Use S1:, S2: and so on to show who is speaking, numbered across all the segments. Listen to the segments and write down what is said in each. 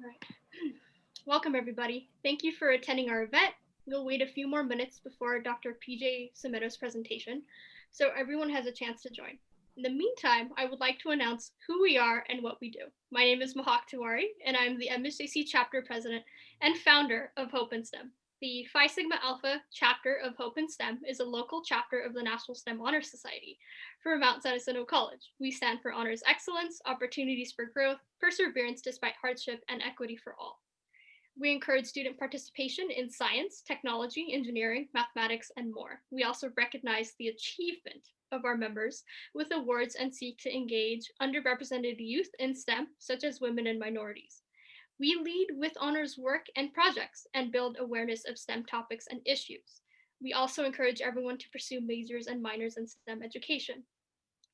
S1: All right. Welcome, everybody. Thank you for attending our event. We'll wait a few more minutes before Dr. PJ Cimino's presentation, so everyone has a chance to join. In the meantime, I would like to announce who we are and what we do. My name is Mahak Tiwari, and I'm the MSJC chapter president and founder of Hope in STEM. The Phi Sigma Alpha chapter of Hope in STEM is a local chapter of the National STEM Honor Society for Mount San Jacinto College. We stand for honors excellence, opportunities for growth, perseverance despite hardship, and equity for all. We encourage student participation in science, technology, engineering, mathematics, and more. We also recognize the achievement of our members with awards and seek to engage underrepresented youth in STEM, such as women and minorities. We lead with honors work and projects and build awareness of STEM topics and issues. We also encourage everyone to pursue majors and minors in STEM education.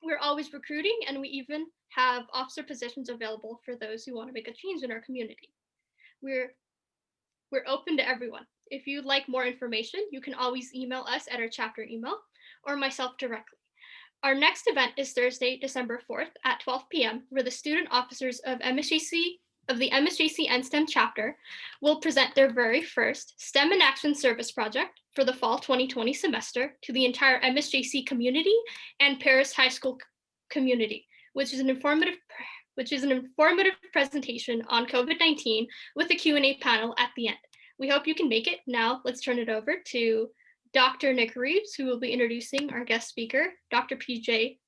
S1: We're always recruiting, and we even have officer positions available for those who want to make a change in our community. We're open to everyone. If you'd like more information, you can always email us at our chapter email or myself directly. Our next event is Thursday, December 4th at 12 p.m., where the student officers of the MSJC NSTEM chapter will present their very first STEM in Action service project for the fall 2020 semester to the entire MSJC community and Paris High School community, which is an informative presentation on COVID-19 with a Q&A panel at the end. We hope you can make it. Now, let's turn it over to Dr. Nick Reeves, who will be introducing our guest speaker, Dr. PJ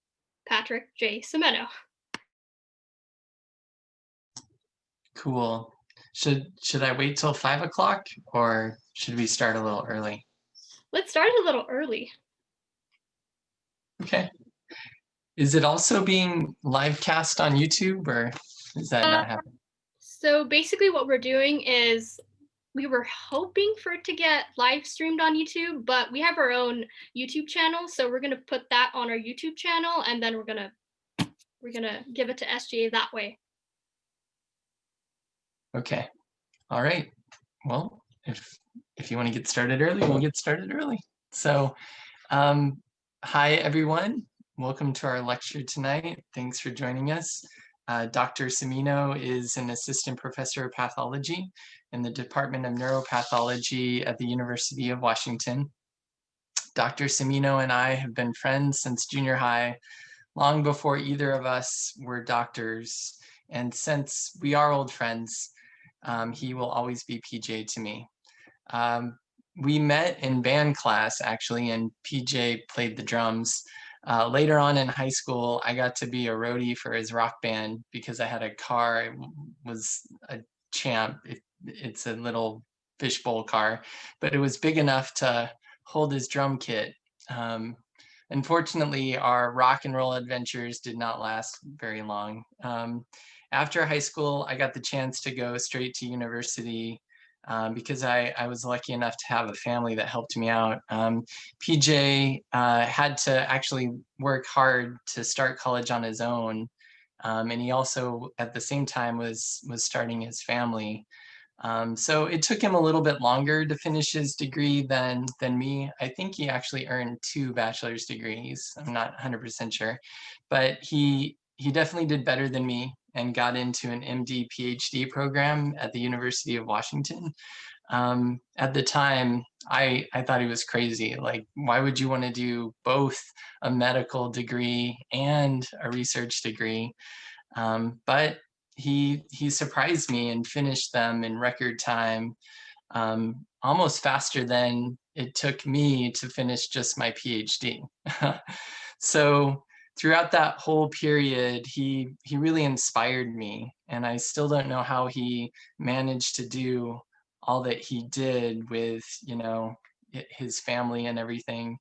S1: Patrick J. Cimino.
S2: Cool. Should I wait till 5 o'clock or should we start a little early?
S1: Let's start a little early.
S2: Okay. Is it also being live cast on YouTube, or is that not happening?
S1: So basically what we're doing is we were hoping for it to get live streamed on YouTube, but we have our own YouTube channel, so we're going to put that on our YouTube channel, and then we're going to give it to SGA that way.
S2: Okay. All right. Well, if you want to get started early, we'll get started early. So, hi everyone. Welcome to our lecture tonight. Thanks for joining us. Dr. Cimino is an assistant professor of pathology in the Department of Neuropathology at the University of Washington. Dr. Cimino and I have been friends since junior high, long before either of us were doctors. And since we are old friends, he will always be PJ to me. We met in band class, actually, and PJ played the drums. Later on in high school, I got to be a roadie for his rock band because I had a car. It was a Champ. It's a little fishbowl car, but it was big enough to hold his drum kit. Unfortunately, our rock and roll adventures did not last very long. After high school, I got the chance to go straight to university because I was lucky enough to have a family that helped me out. PJ had to actually work hard to start college on his own. And he also, at the same time, was starting his family. So it took him a little bit longer to finish his degree than me. I think he actually earned 2 bachelor's degrees. I'm not 100% sure, but he definitely did better than me and got into an MD PhD program at the University of Washington. At the time, I thought he was crazy. Like, why would you want to do both a medical degree and a research degree? But he surprised me and finished them in record time, almost faster than it took me to finish just my PhD. So throughout that whole period, he really inspired me, and I still don't know how he managed to do all that he did with, you know, his family and everything,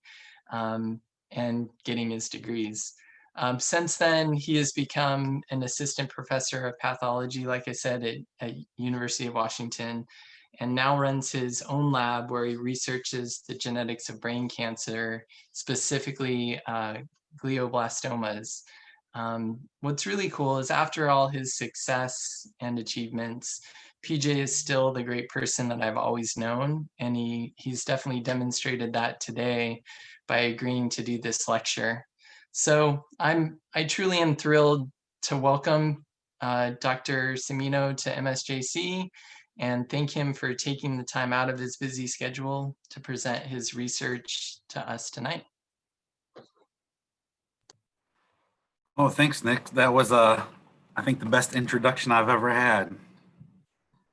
S2: and getting his degrees. Since then, he has become an assistant professor of pathology, like I said, at University of Washington, and now runs his own lab where he researches the genetics of brain cancer, specifically glioblastomas. What's really cool is after all his success and achievements, PJ is still the great person that I've always known, and he's definitely demonstrated that today by agreeing to do this lecture. So I truly am thrilled to welcome Dr. Cimino to MSJC and thank him for taking the time out of his busy schedule to present his research to us tonight.
S3: Oh, thanks, Nick. That was, I think, the best introduction I've ever had.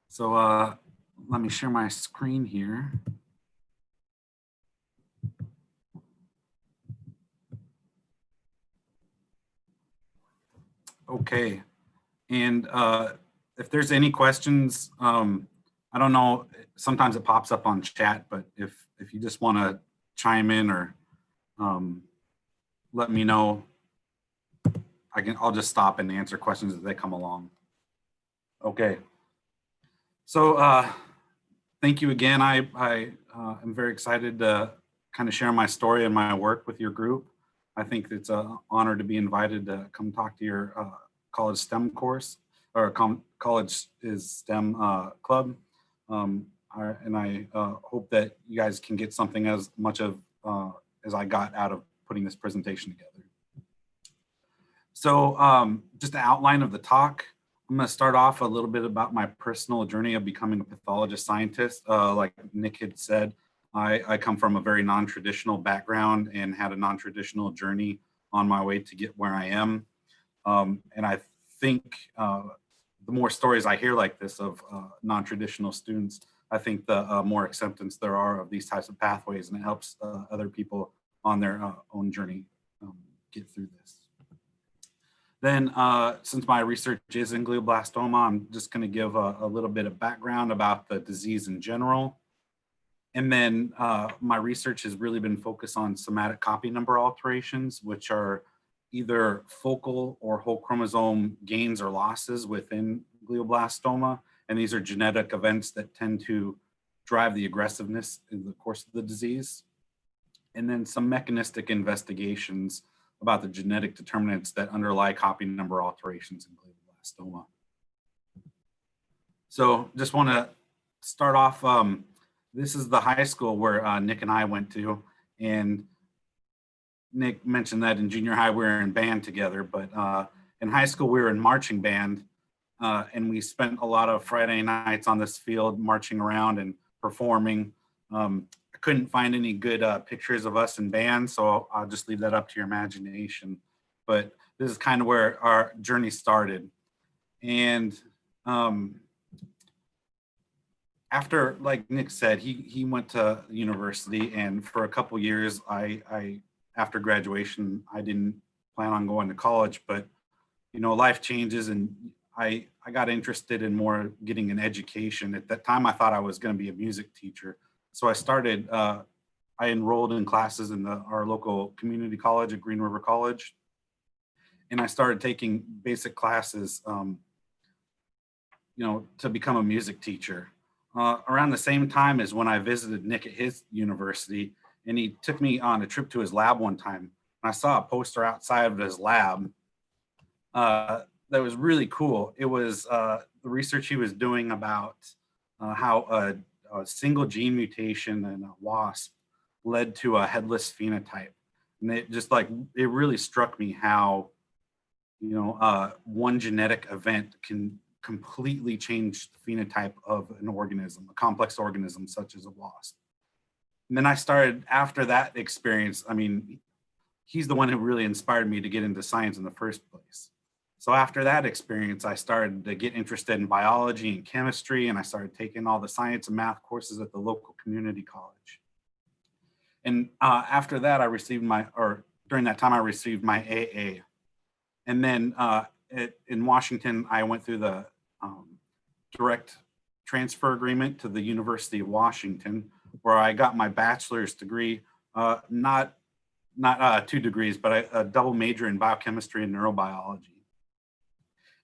S3: So let me share my screen here. Okay, and if there's any questions, I don't know, sometimes it pops up on chat, but if you just want to chime in or let me know, I'll just stop and answer questions as they come along. Okay, so thank you again. I am very excited to kind of share my story and my work with your group. I think it's an honor to be invited to come talk to your college STEM course, or college is STEM club. And I hope that you guys can get something as much of as I got out of putting this presentation together. So just an outline of the talk. I'm going to start off a little bit about my personal journey of becoming a pathologist scientist. Like Nick had said, I come from a very non-traditional background and had a non-traditional journey on my way to get where I am. And I think the more stories I hear like this of non-traditional students, I think the more acceptance there are of these types of pathways, and it helps other people on their own journey get through this. Then, since my research is in glioblastoma, I'm just going to give a little bit of background about the disease in general. And then my research has really been focused on somatic copy number alterations, which are either focal or whole chromosome gains or losses within glioblastoma. And these are genetic events that tend to drive the aggressiveness in the course of the disease. And then some mechanistic investigations about the genetic determinants that underlie copy number alterations in glioblastoma. So just want to start off, this is the high school where Nick and I went to, and Nick mentioned that in junior high we were in band together, but in high school we were in marching band, and we spent a lot of Friday nights on this field marching around and performing. I couldn't find any good pictures of us in band, so I'll just leave that up to your imagination. But this is kind of where our journey started. And after, like Nick said, he went to university, and for a couple years, after graduation, I didn't plan on going to college, but you know, life changes, and I got interested in more getting an education. At that time, I thought I was going to be a music teacher. So I started, I enrolled in classes in our local community college at Green River College. And I started taking basic classes, you know, to become a music teacher. Around the same time as when I visited Nick at his university, and he took me on a trip to his lab one time. And I saw a poster outside of his lab that was really cool. It was the research he was doing about how a single gene mutation in a wasp led to a headless phenotype. And it just it really struck me how, you know, one genetic event can completely change the phenotype of an organism, a complex organism such as a wasp. And then I started, after that experience, I mean, he's the one who really inspired me to get into science in the first place. So after that experience, I started to get interested in biology and chemistry, and I started taking all the science and math courses at the local community college. And after that, during that time, I received my AA. And then in Washington, I went through the direct transfer agreement to the University of Washington, where I got my bachelor's degree, not 2 degrees, but a double major in biochemistry and neurobiology.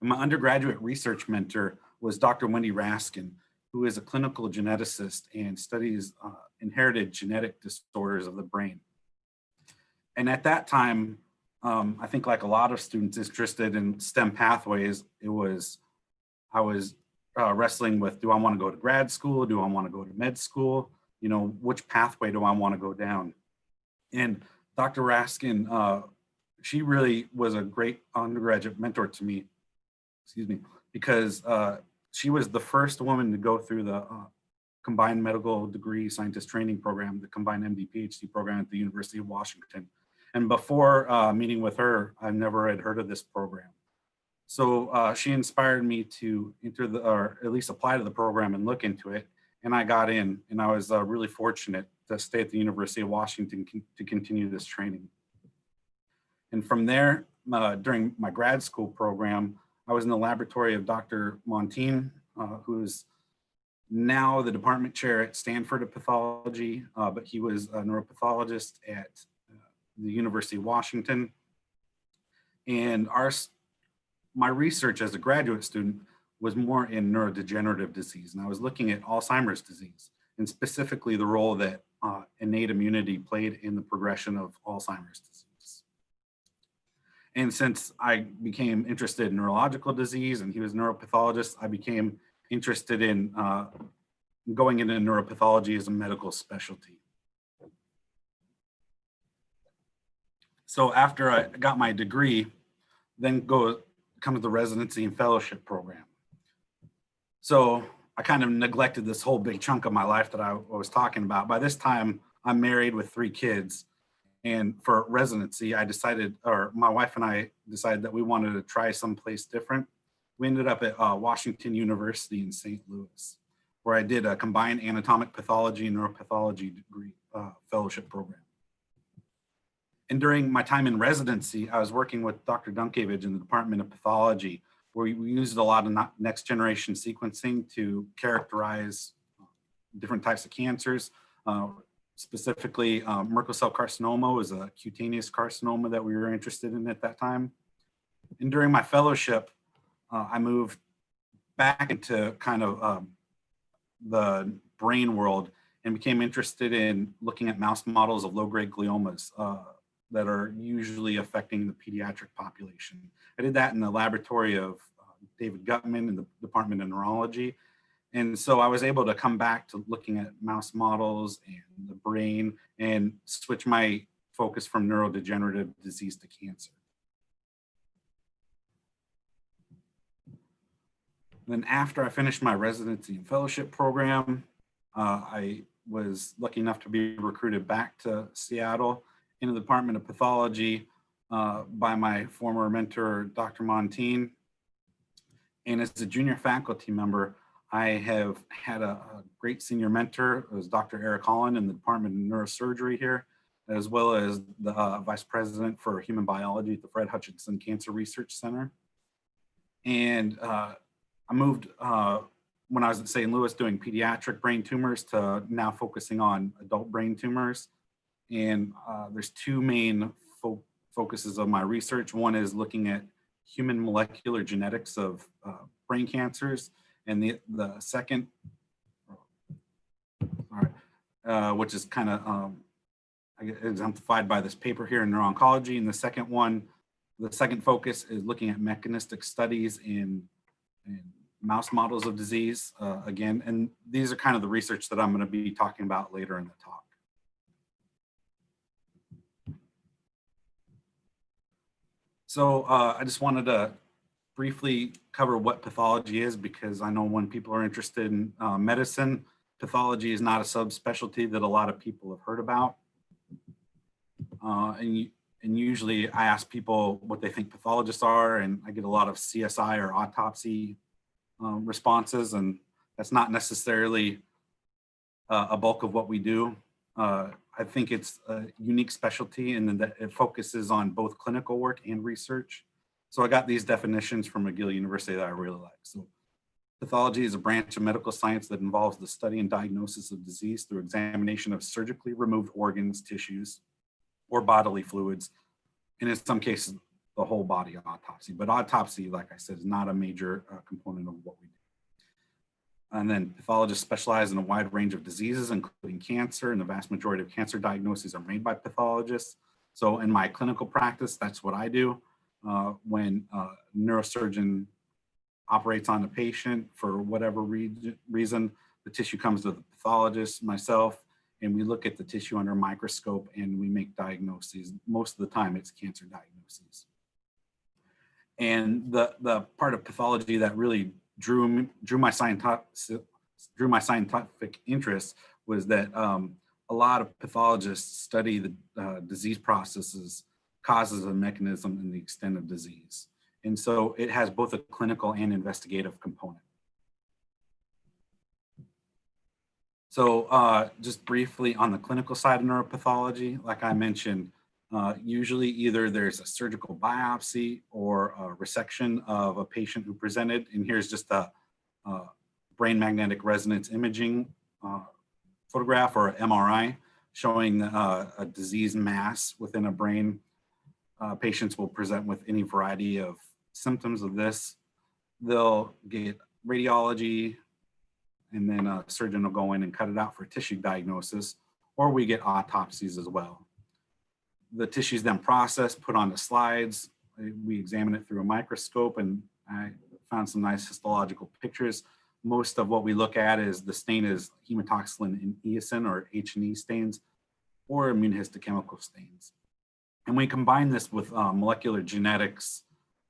S3: And my undergraduate research mentor was Dr. Wendy Raskin, who is a clinical geneticist and studies inherited genetic disorders of the brain. And at that time, I think like a lot of students interested in STEM pathways, I was wrestling with, do I want to go to grad school? Do I want to go to med school? You know, which pathway do I want to go down? And Dr. Raskin, she really was a great undergraduate mentor to me. excuse me, because she was the first woman to go through the combined medical degree scientist training program, the combined MD PhD program at the University of Washington. And before meeting with her, I never had heard of this program. So she inspired me to enter the, or at least apply to the program and look into it. And I got in, and I was really fortunate to stay at the University of Washington to continue this training. And from there, during my grad school program, I was in the laboratory of Dr. Montine, who's now the department chair at Stanford of Pathology, but he was a neuropathologist at the University of Washington. And my research as a graduate student was more in neurodegenerative disease. And I was looking at Alzheimer's disease, and specifically the role that innate immunity played in the progression of Alzheimer's disease. And since I became interested in neurological disease and he was a neuropathologist, I became interested in going into neuropathology as a medical specialty. So after I got my degree, then comes the residency and fellowship program. So I kind of neglected this whole big chunk of my life that I was talking about. By this time, I'm married with 3 kids. And for residency, I decided, or my wife and I decided that we wanted to try someplace different. We ended up at Washington University in St. Louis, where I did a combined anatomic pathology and neuropathology degree fellowship program. And during my time in residency, I was working with Dr. Dunkevich in the Department of Pathology, where we used a lot of next generation sequencing to characterize different types of cancers. Specifically, Merkel cell carcinoma was a cutaneous carcinoma that we were interested in at that time. And during my fellowship, I moved back into kind of the brain world and became interested in looking at mouse models of low-grade gliomas that are usually affecting the pediatric population. I did that in the laboratory of David Gutman in the Department of Neurology. And so I was able to come back to looking at mouse models and the brain and switch my focus from neurodegenerative disease to cancer. Then after I finished my residency and fellowship program, I was lucky enough to be recruited back to Seattle into the Department of Pathology by my former mentor, Dr. Montine. And as a junior faculty member, I have had a great senior mentor. It was Dr. Eric Holland in the Department of Neurosurgery here, as well as the Vice President for Human Biology at the Fred Hutchinson Cancer Research Center. And I moved when I was at St. Louis doing pediatric brain tumors to now focusing on adult brain tumors. And there's 2 main focuses of my research. One is looking at human molecular genetics of brain cancers. And the second, which is kind of exemplified by this paper here in neuro-oncology. And the second focus is looking at mechanistic studies in mouse models of disease again. And these are kind of the research that I'm going to be talking about later in the talk. So I just wanted to briefly cover what pathology is, because I know when people are interested in medicine, pathology is not a subspecialty that a lot of people have heard about. And usually I ask people what they think pathologists are, and I get a lot of CSI or autopsy responses, and that's not necessarily a bulk of what we do. I think it's a unique specialty in that it focuses on both clinical work and research. So I got these definitions from McGill University that I really like. So pathology is a branch of medical science that involves the study and diagnosis of disease through examination of surgically removed organs, tissues, or bodily fluids, and in some cases, the whole body autopsy. But autopsy, like I said, is not a major component of what we do. And then pathologists specialize in a wide range of diseases, including cancer, and the vast majority of cancer diagnoses are made by pathologists. So in my clinical practice, that's what I do. When a neurosurgeon operates on a patient for whatever reason, the tissue comes to the pathologist, myself, and we look at the tissue under a microscope and we make diagnoses. Most of the time it's cancer diagnoses. And the part of pathology that really drew my scientific interest was that a lot of pathologists study the disease processes, causes, and mechanism, and the extent of disease. And so it has both a clinical and investigative component. So just briefly on the clinical side of neuropathology, like I mentioned, usually either there's a surgical biopsy or a resection of a patient who presented. And here's just a brain magnetic resonance imaging photograph or MRI showing a disease mass within a brain. Patients will present with any variety of symptoms of this. They'll get radiology, and then a surgeon will go in and cut it out for tissue diagnosis, or we get autopsies as well. The tissue is then processed, put onto slides. We examine it through a microscope, and I found some nice histological pictures. Most of what we look at is the stain is hematoxylin and eosin or H&E stains or immunohistochemical stains. And we combine this with molecular genetics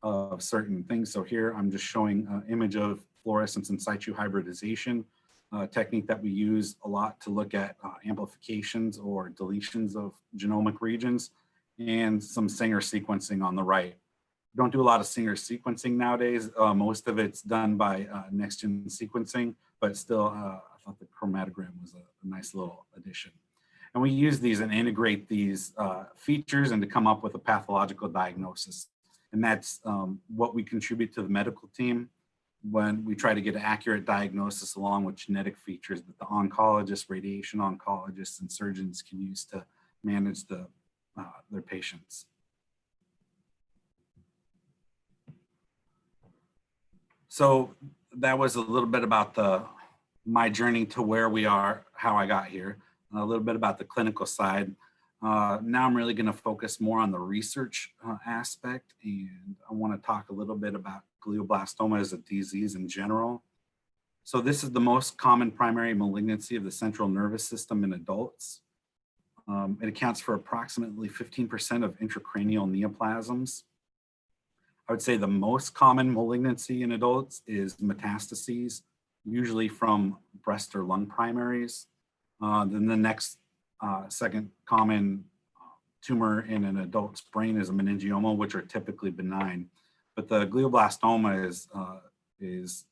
S3: of certain things. So here I'm just showing an image of fluorescence in situ hybridization, a technique that we use a lot to look at amplifications or deletions of genomic regions, and some Sanger sequencing on the right. Don't do a lot of Sanger sequencing nowadays. Most of it's done by next-gen sequencing, but still, I thought the chromatogram was a nice little addition. And we use these and integrate these features and to come up with a pathological diagnosis. And that's what we contribute to the medical team when we try to get an accurate diagnosis along with genetic features that the oncologists, radiation oncologists, and surgeons can use to manage their patients. So that was a little bit about my journey to where we are, how I got here, a little bit about the clinical side. Now I'm really going to focus more on the research aspect, and I want to talk a little bit about glioblastoma as a disease in general. So this is the most common primary malignancy of the central nervous system in adults. It accounts for approximately 15% of intracranial neoplasms. I would say the most common malignancy in adults is metastases, usually from breast or lung primaries. Then the next second common tumor in an adult's brain is a meningioma, which are typically benign. But the glioblastoma is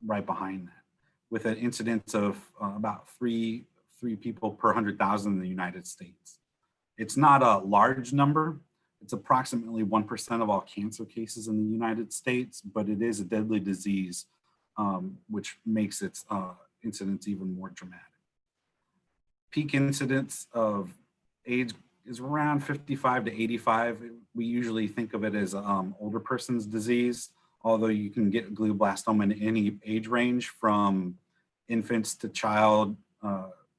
S3: right behind that, with an incidence of about three people per 100,000 in the United States. It's not a large number. It's approximately 1% of all cancer cases in the United States, but it is a deadly disease, which makes its incidence even more dramatic. Peak incidence of age is around 55 to 85. We usually think of it as older person's disease, although you can get glioblastoma in any age range from infants to child,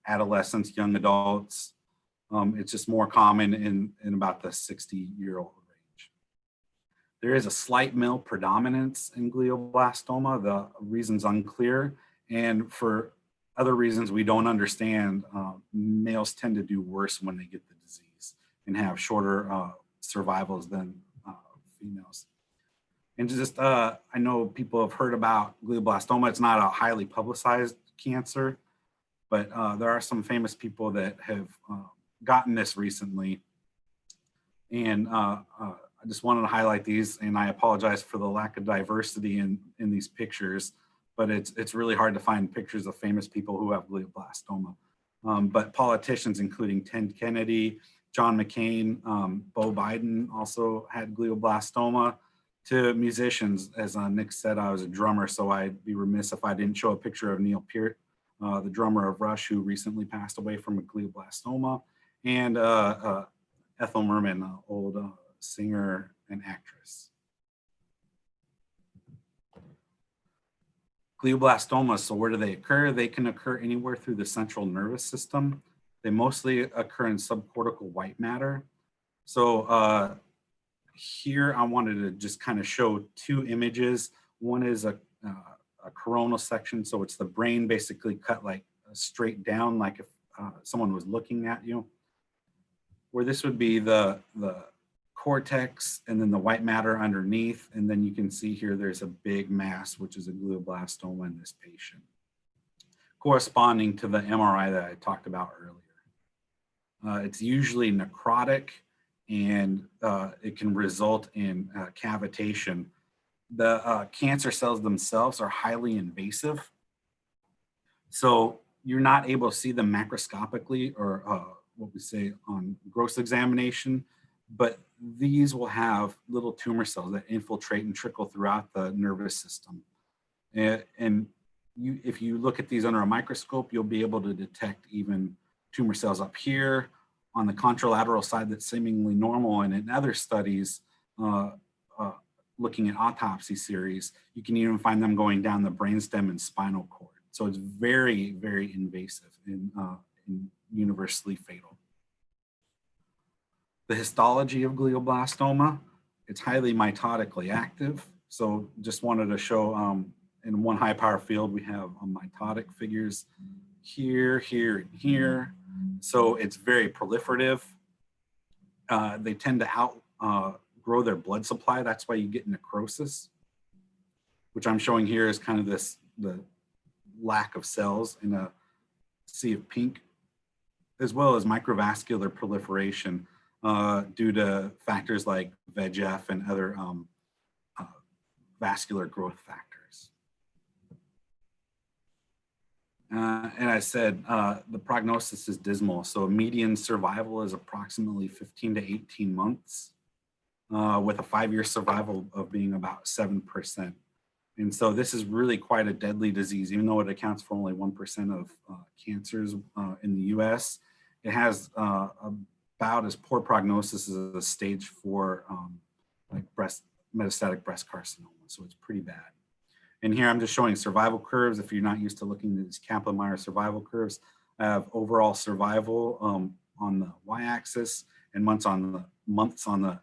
S3: adolescents, young adults. It's just more common in about the 60-year-old range. There is a slight male predominance in glioblastoma. The reason's unclear, and for other reasons we don't understand, males tend to do worse when they get the disease and have shorter survivals than females. And just, I know people have heard about glioblastoma. It's not a highly publicized cancer, but there are some famous people that have gotten this recently. And I just wanted to highlight these, and I apologize for the lack of diversity in these pictures, but it's really hard to find pictures of famous people who have glioblastoma. But politicians, including Ted Kennedy, John McCain, Beau Biden also had glioblastoma. To musicians, as Nick said, I was a drummer, so I'd be remiss if I didn't show a picture of Neil Peart, the drummer of Rush, who recently passed away from a glioblastoma, and Ethel Merman, an old singer and actress. Glioblastomas, so where do they occur? They can occur anywhere through the central nervous system. They mostly occur in subcortical white matter. So here I wanted to just kind of show two images. One is a coronal section, so it's the brain basically cut like straight down, like if someone was looking at you. Where this would be the cortex, and then the white matter underneath. And then you can see here there's a big mass, which is a glioblastoma in this patient, corresponding to the MRI that I talked about earlier. It's usually necrotic, and it can result in cavitation. The cancer cells themselves are highly invasive, so you're not able to see them macroscopically or what we say on gross examination, but these will have little tumor cells that infiltrate and trickle throughout the nervous system. And if you look at these under a microscope, you'll be able to detect even tumor cells up here on the contralateral side that's seemingly normal. And in other studies, looking at autopsy series, you can even find them going down the brainstem and spinal cord. So it's very, very invasive and universally fatal. The histology of glioblastoma, it's highly mitotically active. So just wanted to show in one high power field, we have mitotic figures here, here, and here. So it's very proliferative. They tend to outgrow their blood supply. That's why you get necrosis, which I'm showing here is kind of the lack of cells in a sea of pink, as well as microvascular proliferation due to factors like VEGF and other vascular growth factors. And I said the prognosis is dismal. So median survival is approximately 15 to 18 months with a 5-year survival of being about 7%. And so this is really quite a deadly disease, even though it accounts for only 1% of cancers in the US. It has about as poor prognosis as a stage 4 like metastatic breast carcinoma. So it's pretty bad. And here I'm just showing survival curves. If you're not used to looking at these Kaplan-Meier survival curves, I have overall survival on the y-axis and months on the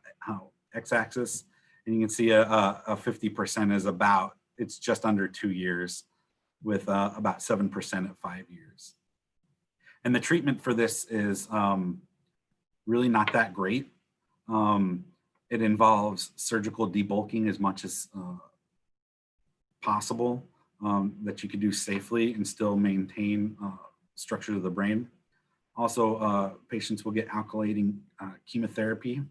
S3: x-axis. And you can see a 50% is about, it's just under 2 years with about 7% at 5 years. And the treatment for this is really not that great. It involves surgical debulking as much as possible that you could do safely and still maintain structure of the brain. Also, patients will get alkylating chemotherapy,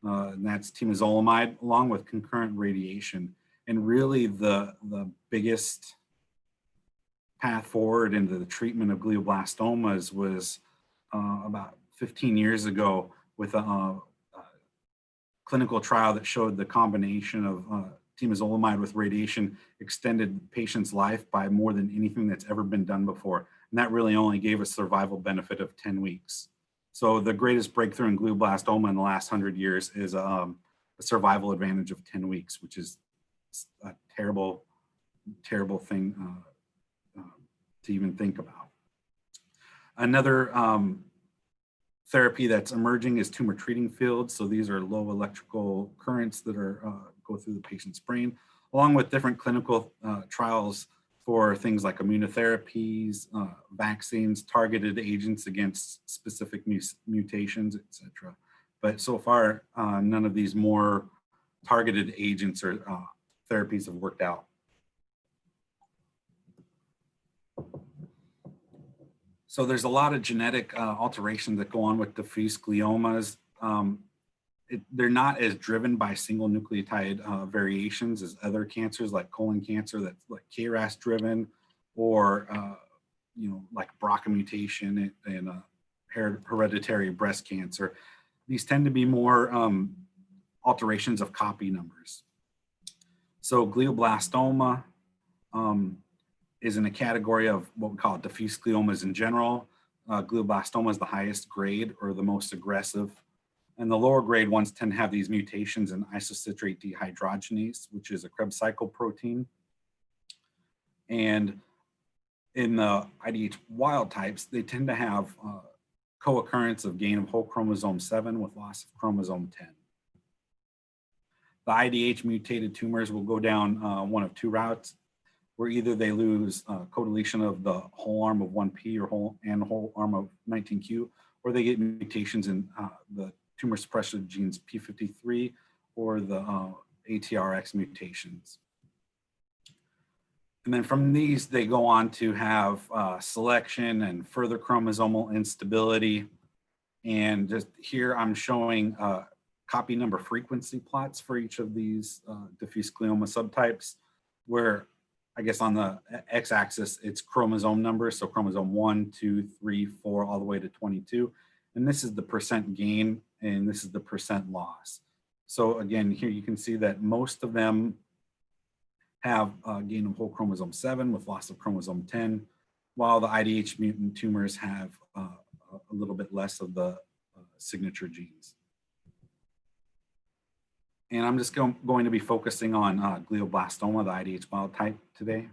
S3: and that's temozolomide, along with concurrent radiation. And really the biggest path forward into the treatment of glioblastomas was about 15 years ago with a clinical trial that showed the combination of temozolomide with radiation extended the patient's life by more than anything that's ever been done before. And that really only gave a survival benefit of 10 weeks. So the greatest breakthrough in glioblastoma in the last 100 years is a survival advantage of 10 weeks, which is a terrible, terrible thing to even think about. Another therapy that's emerging is tumor treating fields. So these are low electrical currents that are go through the patient's brain, along with different clinical trials for things like immunotherapies, vaccines, targeted agents against specific mutations, etc. But so far, none of these more targeted agents or therapies have worked out. So there's a lot of genetic alterations that go on with diffuse gliomas. They're not as driven by single nucleotide variations as other cancers like colon cancer that's like KRAS driven, or like BRCA mutation and hereditary breast cancer. These tend to be more alterations of copy numbers. So glioblastoma is in a category of what we call diffuse gliomas in general. Glioblastoma is the highest grade or the most aggressive. And the lower grade ones tend to have these mutations in isocitrate dehydrogenase, which is a Krebs cycle protein. And in the IDH-wild types, they tend to have co-occurrence of gain of whole chromosome 7 with loss of chromosome 10. The IDH mutated tumors will go down one of two routes, where either they lose co-deletion of the whole arm of 1P or whole arm of 19Q, or they get mutations in the tumor suppressive genes P53 or the ATRX mutations. And then from these, they go on to have selection and further chromosomal instability. And just here I'm showing copy number frequency plots for each of these diffuse glioma subtypes, where I guess on the x-axis, it's chromosome numbers. So chromosome 1, 2, 3, 4, all the way to 22. And this is the percent gain, and this is the percent loss. So again, here you can see that most of them have gain of whole chromosome 7 with loss of chromosome 10, while the IDH mutant tumors have a little bit less of the signature genes. And I'm just going to be focusing on glioblastoma, the IDH wild type today.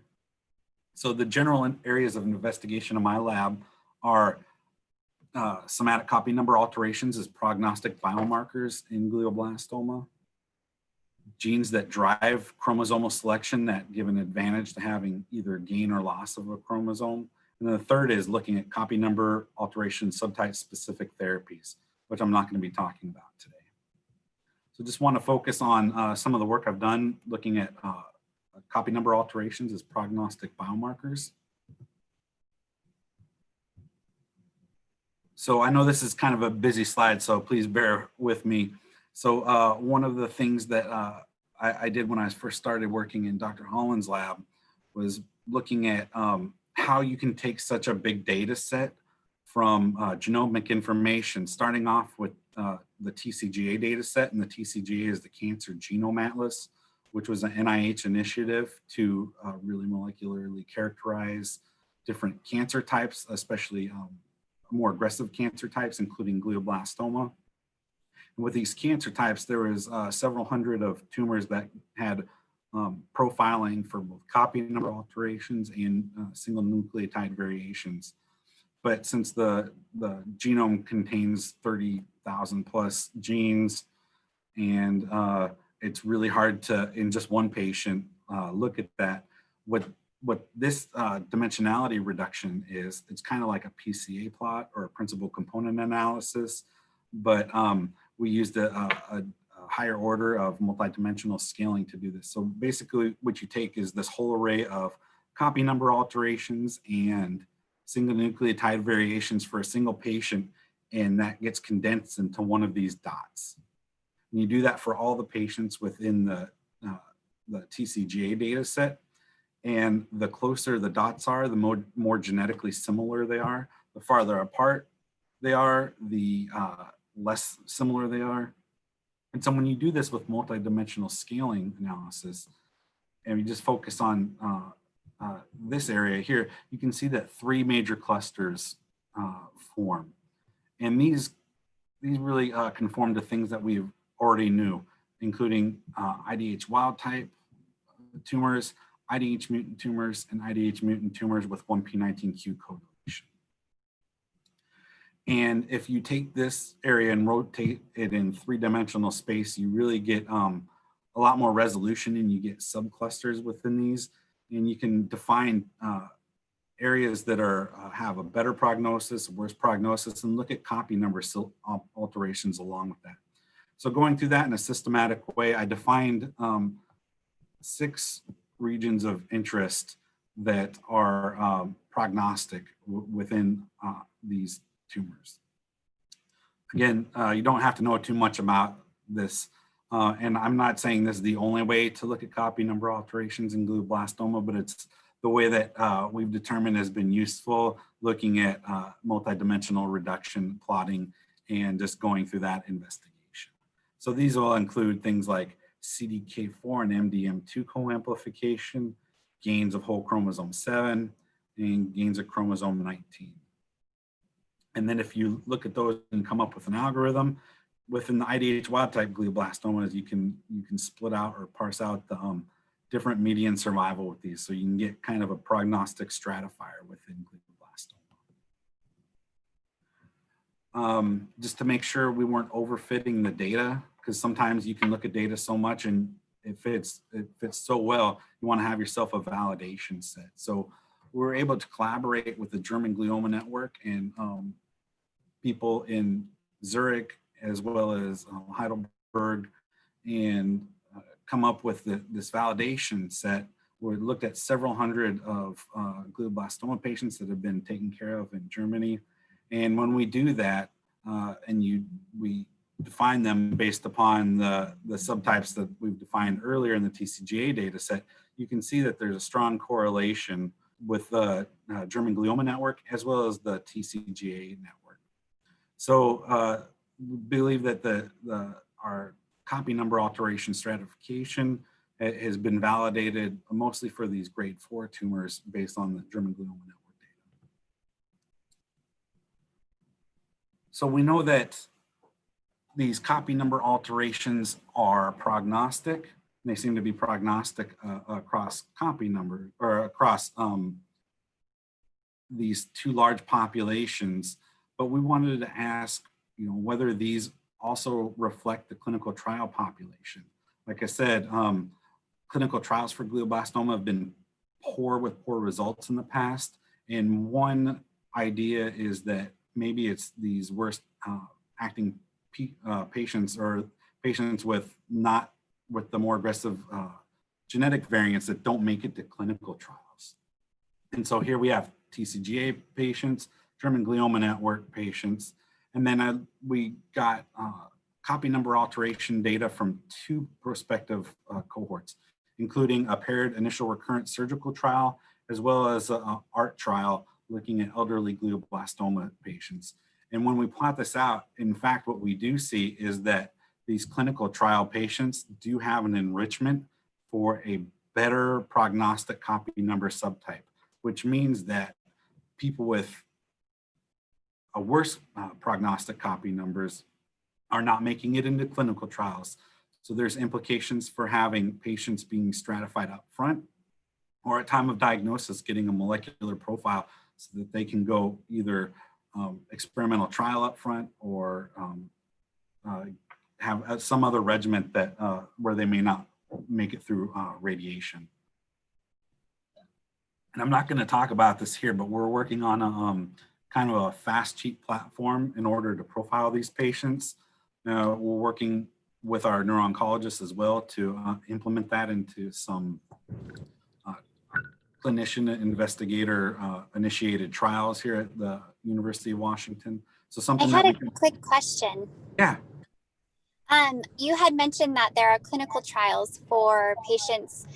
S3: So the general areas of investigation in my lab are somatic copy number alterations as prognostic biomarkers in glioblastoma, genes that drive chromosomal selection that give an advantage to having either gain or loss of a chromosome. And then the third is looking at copy number alteration subtype specific therapies, which I'm not going to be talking about today. So just want to focus on some of the work I've done looking at copy number alterations as prognostic biomarkers. So I know this is kind of a busy slide, so please bear with me. So one of the things that I did when I first started working in Dr. Holland's lab was looking at how you can take such a big data set from genomic information, starting off with the TCGA data set, and the TCGA is the Cancer Genome Atlas, which was an NIH initiative to really molecularly characterize different cancer types, especially more aggressive cancer types, including glioblastoma. And with these cancer types, there was several hundred of tumors that had profiling for both copy number alterations and single nucleotide variations. But since the genome contains 30,000 plus genes, and it's really hard to, in just one patient, look at that. What this dimensionality reduction is, it's kind of like a PCA plot or a principal component analysis, but we used a higher order of multidimensional scaling to do this. So basically what you take is this whole array of copy number alterations and single nucleotide variations for a single patient, and that gets condensed into one of these dots. And you do that for all the patients within the TCGA data set. And the closer the dots are, the more genetically similar they are. The farther apart they are, the less similar they are. And so when you do this with multidimensional scaling analysis, and you just focus on this area here, you can see that 3 major clusters form. And these really conform to things that we already knew, including IDH-wildtype tumors, IDH mutant tumors, and IDH mutant tumors with 1p19q codation. And if you take this area and rotate it in 3-dimensional space, you really get a lot more resolution, and you get subclusters within these. And you can define areas that have a better prognosis, worse prognosis, and look at copy number alterations along with that. So going through that in a systematic way, I defined 6 regions of interest that are prognostic within these tumors. Again, you don't have to know too much about this. And I'm not saying this is the only way to look at copy number alterations in glioblastoma, but it's the way that we've determined has been useful, looking at multidimensional reduction plotting and just going through that investigation. So these will include things like CDK4 and MDM2 co-amplification, gains of whole chromosome 7, and gains of chromosome 19. And then if you look at those and come up with an algorithm, within the IDH wild-type glioblastomas, you can split out or parse out the different median survival with these, so you can get kind of a prognostic stratifier within glioblastoma. Just to make sure we weren't overfitting the data, because sometimes you can look at data so much and it fits so well, you want to have yourself a validation set. So we were able to collaborate with the German Glioma Network and people in Zurich as well as Heidelberg, and come up with this validation set. We looked at several hundred of glioblastoma patients that have been taken care of in Germany. And when we do that, we define them based upon the subtypes that we've defined earlier in the TCGA data set, you can see that there's a strong correlation with the German Glioma Network as well as the TCGA network. So we believe that our copy number alteration stratification has been validated mostly for these grade 4 tumors based on the German Glioma Network data. So we know that these copy number alterations are prognostic. They seem to be prognostic across copy number, or across these two large populations. But we wanted to ask, whether these also reflect the clinical trial population. Like I said, clinical trials for glioblastoma have been poor with poor results in the past. And one idea is that maybe it's these worst acting patients, or patients with the more aggressive genetic variants that don't make it to clinical trials. And so here we have TCGA patients, German Glioma Network patients, and then we got copy number alteration data from 2 prospective cohorts, including a paired initial recurrent surgical trial, as well as an ART trial looking at elderly glioblastoma patients. And when we plot this out, in fact, what we do see is that these clinical trial patients do have an enrichment for a better prognostic copy number subtype, which means that people with a worse prognostic copy numbers are not making it into clinical trials. So there's implications for having patients being stratified up front, or at time of diagnosis, getting a molecular profile so that they can go either experimental trial up front, or have some other regimen that where they may not make it through radiation. And I'm not going to talk about this here, but we're working on a kind of a fast cheat platform in order to profile these patients. We're working with our neuro-oncologists as well to implement that into some clinician investigator initiated trials here at the University of Washington. So something
S4: I had a quick question.
S3: Yeah.
S4: You had mentioned that there are clinical trials for patients,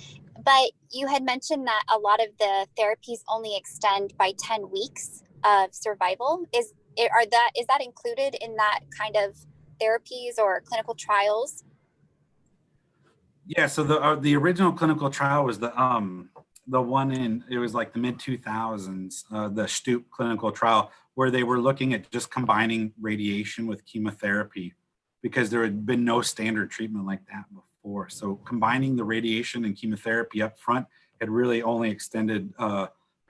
S4: but you had mentioned that a lot of the therapies only extend by 10 weeks of survival. Is that included in that kind of therapies or clinical trials?
S3: Yeah, so the original clinical trial was the one it was like the mid 2000s, the Stoop clinical trial, where they were looking at just combining radiation with chemotherapy, because there had been no standard treatment like that before. So combining the radiation and chemotherapy up front had really only extended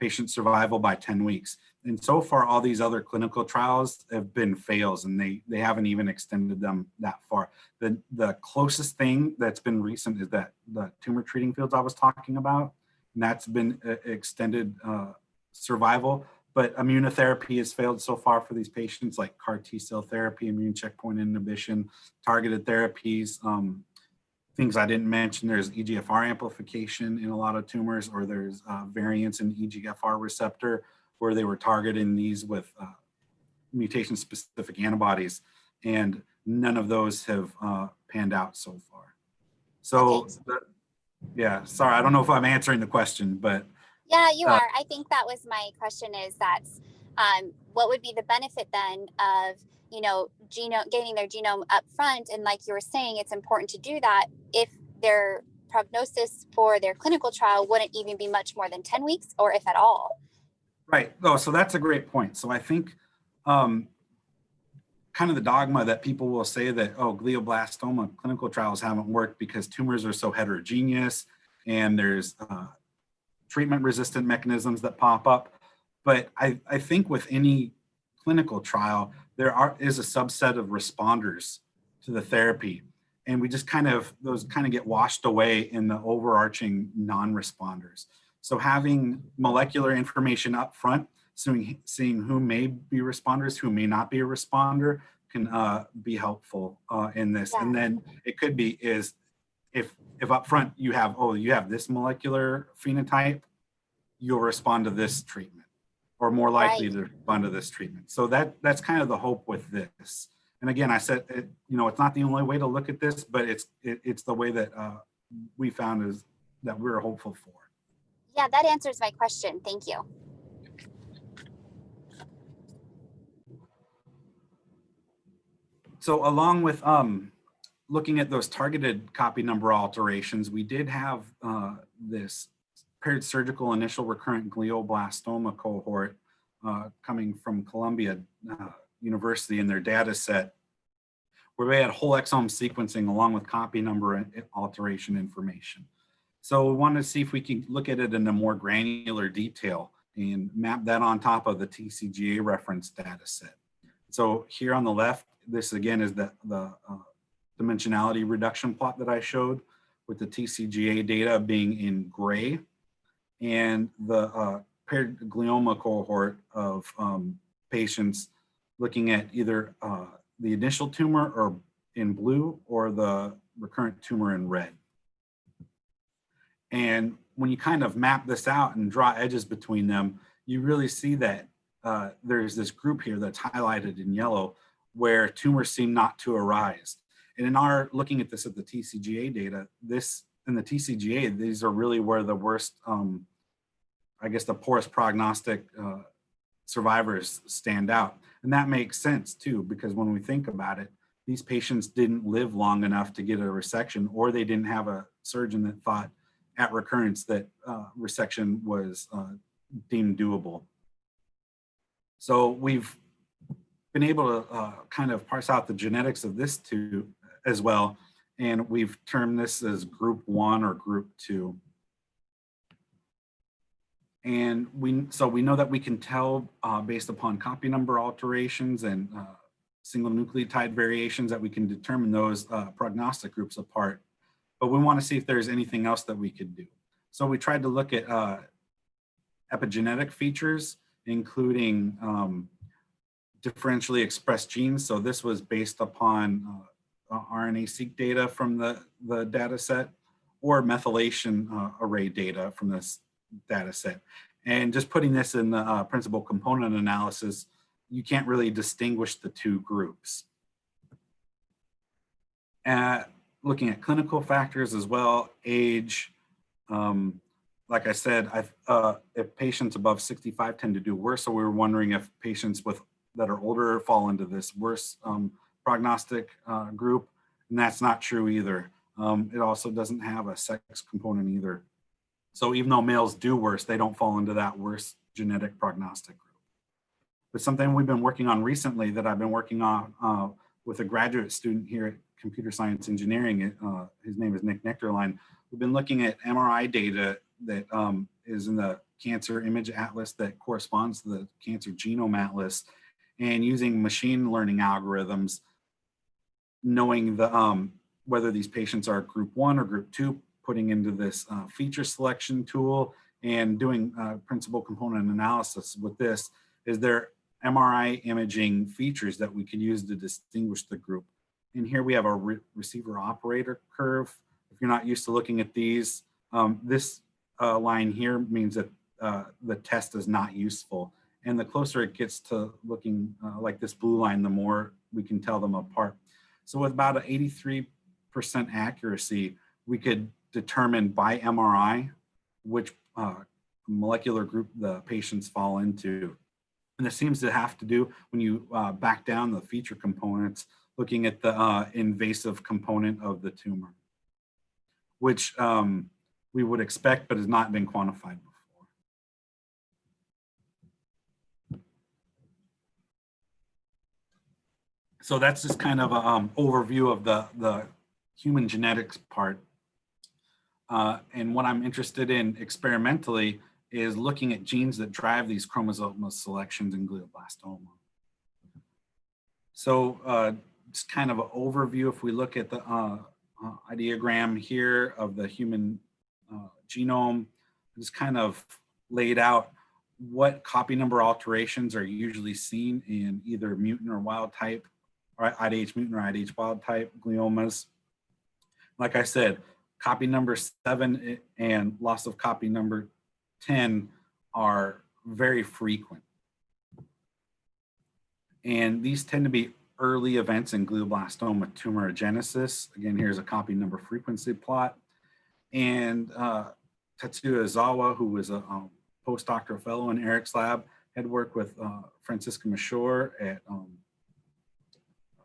S3: patient survival by 10 weeks. And so far, all these other clinical trials have been fails, and they haven't even extended them that far. The closest thing that's been recent is that the tumor treating fields I was talking about, and that's been extended survival. But immunotherapy has failed so far for these patients, like CAR T-cell therapy, immune checkpoint inhibition, targeted therapies. Things I didn't mention, there's EGFR amplification in a lot of tumors, or there's variants in EGFR receptor, where they were targeting these with mutation-specific antibodies, and none of those have panned out so far. So, yeah, sorry, I don't know if I'm answering the question, but.
S4: Yeah, you are. I think that was my question, is that what would be the benefit then of, getting their genome up front? And like you were saying, it's important to do that if their prognosis for their clinical trial wouldn't even be much more than 10 weeks, or if at all.
S3: Right. Oh, so that's a great point. So I think kind of the dogma that people will say that, glioblastoma clinical trials haven't worked because tumors are so heterogeneous and there's treatment resistant mechanisms that pop up. But I think with any clinical trial, is a subset of responders to the therapy. And we just those get washed away in the overarching non-responders. So having molecular information up front, seeing who may be responders, who may not be a responder, can be helpful in this.
S4: Yeah.
S3: And then it could be is if up front you have, oh, you have this molecular phenotype, you'll respond to this treatment, or more likely to respond to this treatment. So that's kind of the hope with this. And again, I said, it's not the only way to look at this, but it's the way that we found is that we're hopeful for.
S4: Yeah, that answers my question. Thank you.
S3: So along with looking at those targeted copy number alterations, we did have this paired surgical initial recurrent glioblastoma cohort coming from Columbia University in their data set, where we had whole exome sequencing along with copy number and alteration information. So we wanted to see if we can look at it in a more granular detail and map that on top of the TCGA reference data set. So here on the left, this again is the dimensionality reduction plot that I showed, with the TCGA data being in gray, and the paired glioma cohort of patients looking at either the initial tumor or in blue or the recurrent tumor in red. And when you kind of map this out and draw edges between them, you really see that there's this group here that's highlighted in yellow where tumors seem not to arise. And in our looking at this at the TCGA data, in the TCGA, these are really where the worst, I guess the poorest prognostic survivors stand out. And that makes sense too, because when we think about it, these patients didn't live long enough to get a resection, or they didn't have a surgeon that thought at recurrence that resection was deemed doable. So we've been able to kind of parse out the genetics of this too as well. And we've termed this as group 1 or group 2. And so we know that we can tell based upon copy number alterations and single nucleotide variations that we can determine those prognostic groups apart. But we want to see if there's anything else that we could do. So we tried to look at epigenetic features, including differentially expressed genes. So this was based upon RNA-seq data from the data set, or methylation array data from this data set. And just putting this in the principal component analysis, you can't really distinguish the two groups. Looking at clinical factors as well, age, like I said, if patients above 65 tend to do worse, so we were wondering if patients that are older fall into this worse prognostic group, and that's not true either. It also doesn't have a sex component either. So even though males do worse, they don't fall into that worse genetic prognostic group. But something we've been working on recently that I've been working on with a graduate student here at Computer Science Engineering, his name is Nick Nectarline. We've been looking at MRI data that is in the Cancer Image Atlas that corresponds to the Cancer Genome Atlas, and using machine learning algorithms, knowing whether these patients are group 1 or group 2, putting into this feature selection tool and doing principal component analysis with this. Is there MRI imaging features that we could use to distinguish the group? And here we have a receiver operator curve. If you're not used to looking at these, this line here means that the test is not useful. And the closer it gets to looking like this blue line, the more we can tell them apart. So with about an 83% accuracy, we could determine by MRI which molecular group the patients fall into. And this seems to have to do when you back down the feature components, looking at the invasive component of the tumor, which we would expect but has not been quantified before. So that's just kind of an overview of the human genetics part. And what I'm interested in experimentally is looking at genes that drive these chromosomal selections in glioblastoma. So just kind of an overview, if we look at the ideogram here of the human genome, just kind of laid out what copy number alterations are usually seen in either mutant or wild type or IDH mutant or IDH wild type gliomas. Like I said, copy number 7 and loss of copy number 10 are very frequent. And these tend to be early events in glioblastoma tumorigenesis. Again, here's a copy number frequency plot. And Tetsuya Izawa, who was a postdoctoral fellow in Eric's lab, had worked with Francisca Mashore at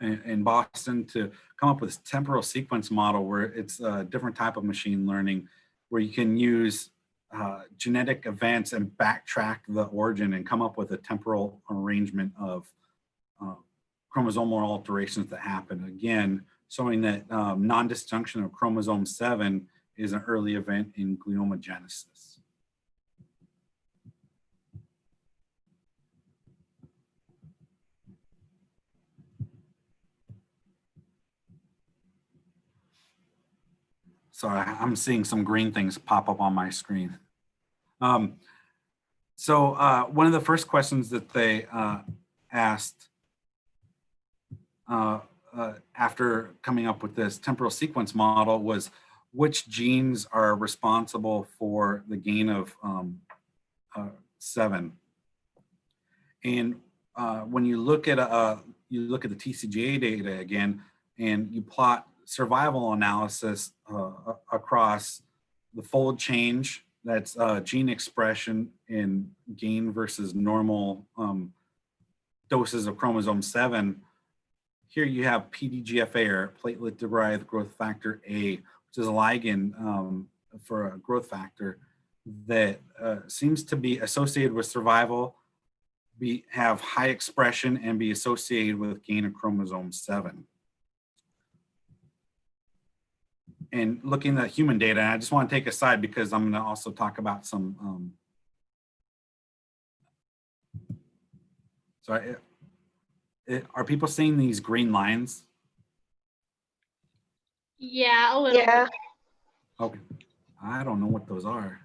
S3: in Boston to come up with this temporal sequence model where it's a different type of machine learning where you can use genetic events and backtrack the origin and come up with a temporal arrangement of chromosomal alterations that happen. Again, showing that non-disjunction of chromosome 7 is an early event in gliomogenesis. Sorry, I'm seeing some green things pop up on my screen. So one of the first questions that they asked after coming up with this temporal sequence model was which genes are responsible for the gain of 7. And when you look at the TCGA data again, and you plot survival analysis across the fold change, that's gene expression in gain versus normal doses of chromosome 7. Here you have PDGFA, or platelet-derived growth factor A, which is a ligand for a growth factor that seems to be associated with survival, have high expression, and be associated with gain of chromosome 7. And looking at human data, I just want to take a side because I'm going to also talk about some. Are people seeing these green lines?
S1: Yeah, a little.
S5: Yeah.
S3: Okay. I don't know what those are.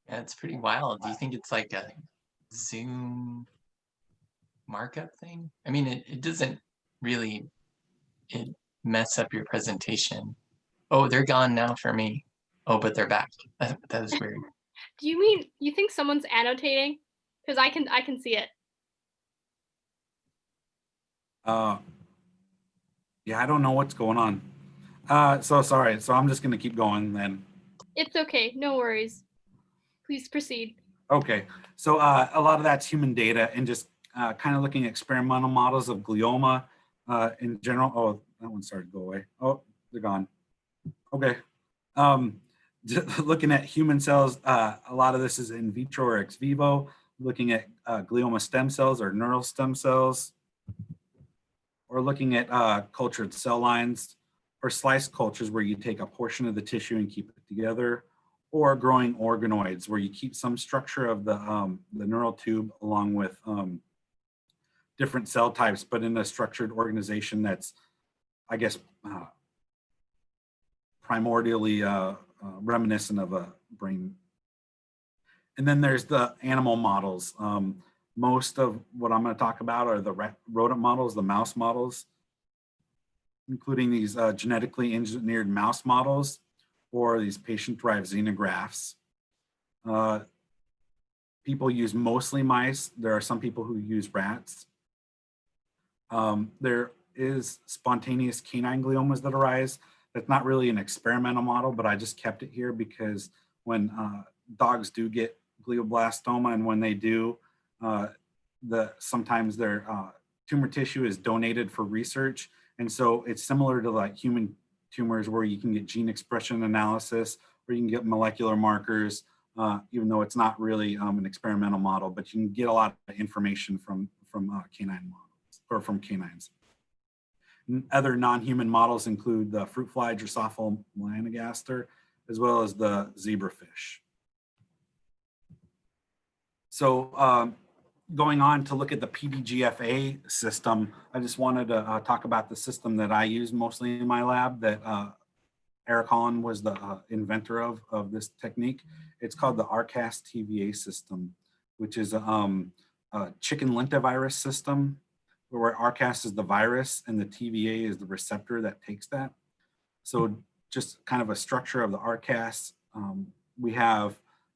S2: Yeah, it's pretty wild. Do you think it's like a Zoom markup thing? I mean, it doesn't really mess up your presentation. Oh, they're gone now for me. Oh, but they're back. That is weird.
S1: Do you mean you think someone's annotating? Because I can see it.
S3: Yeah, I don't know what's going on. So sorry. So I'm just going to keep going then.
S1: It's okay. No worries. Please proceed.
S3: Okay. So a lot of that's human data and just kind of looking at experimental models of glioma in general. Oh, that one started to go away. Oh, they're gone. Okay. Looking at human cells, a lot of this is in vitro or ex vivo, looking at glioma stem cells or neural stem cells, or looking at cultured cell lines, or slice cultures where you take a portion of the tissue and keep it together, or growing organoids where you keep some structure of the neural tube along with different cell types, but in a structured organization that's, I guess, primordially reminiscent of a brain. And then there's the animal models. Most of what I'm going to talk about are the rodent models, the mouse models, including these genetically engineered mouse models or these patient-derived xenografts. People use mostly mice. There are some people who use rats. There is spontaneous canine gliomas that arise. That's not really an experimental model, but I just kept it here because when dogs do get glioblastoma, and when they do, sometimes their tumor tissue is donated for research. And so it's similar to like human tumors where you can get gene expression analysis, or you can get molecular markers, even though it's not really an experimental model, but you can get a lot of information from canine models, or from canines. Other non-human models include the fruit fly Drosophila melanogaster, as well as the zebrafish. So going on to look at the PDGFA system, I just wanted to talk about the system that I use mostly in my lab that Eric Holland was the inventor of this technique. It's called the RCAS TVA system, which is chicken lentivirus system, where RCAS is the virus and the TVA is the receptor that takes that. So just kind of a structure of the RCAS.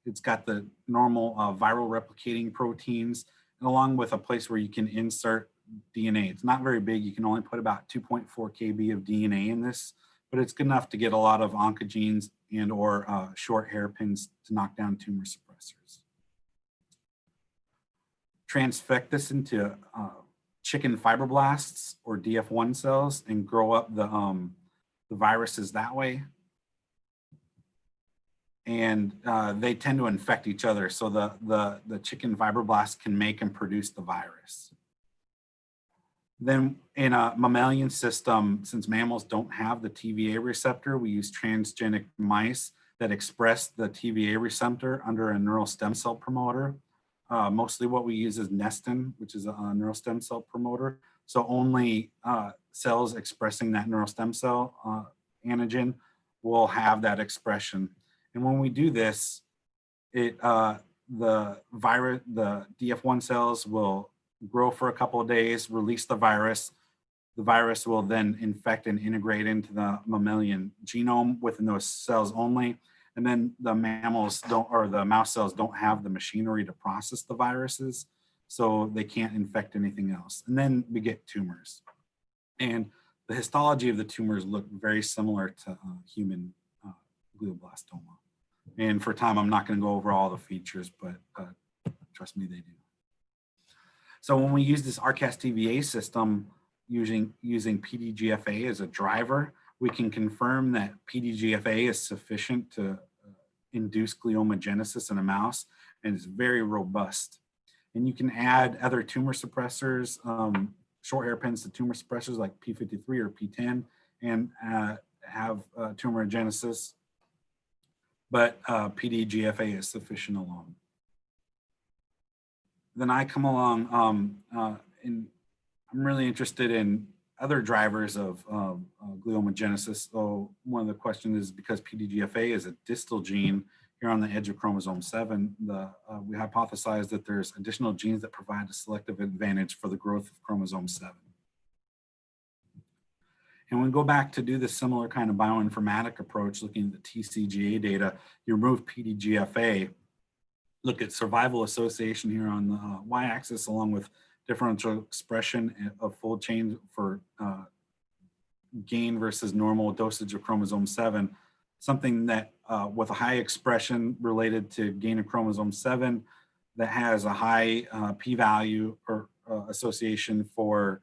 S3: It's got the normal viral replicating proteins, and along with a place where you can insert DNA. It's not very big. You can only put about 2.4 kb of DNA in this, but it's good enough to get a lot of oncogenes and or short hairpins to knock down tumor suppressors. Transfect this into chicken fibroblasts or DF1 cells and grow up the viruses that way. And they tend to infect each other. So the chicken fibroblasts can make and produce the virus. Then in a mammalian system, since mammals don't have the TVA receptor, we use transgenic mice that express the TVA receptor under a neural stem cell promoter. Mostly what we use is NSTEM, which is a neural stem cell promoter. So only cells expressing that neural stem cell antigen will have that expression. And when we do this, the DF1 cells will grow for a couple of days, release the virus. The virus will then infect and integrate into the mammalian genome within those cells only. And then the mammals don't, or the mouse cells don't have the machinery to process the viruses, so they can't infect anything else. And then we get tumors. And the histology of the tumors look very similar to human glioblastoma. And for time, I'm not going to go over all the features, but trust me, they do. So when we use this RCAS TVA system using PDGFA as a driver, we can confirm that PDGFA is sufficient to induce gliomagenesis in a mouse, and it's very robust. And you can add other tumor suppressors, short hairpins to tumor suppressors like P53 or P10, and have tumorigenesis. But PDGFA is sufficient alone. Then I come along, and I'm really interested in other drivers of gliomagenesis. So one of the questions is, because PDGFA is a distal gene here on the edge of chromosome 7, we hypothesize that there's additional genes that provide a selective advantage for the growth of chromosome 7. And when we go back to do this similar kind of bioinformatic approach, looking at the TCGA data, you remove PDGFA, look at survival association here on the y-axis, along with differential expression of fold change for gain versus normal dosage of chromosome 7, something that with a high expression related to gain of chromosome 7 that has a high p-value or association for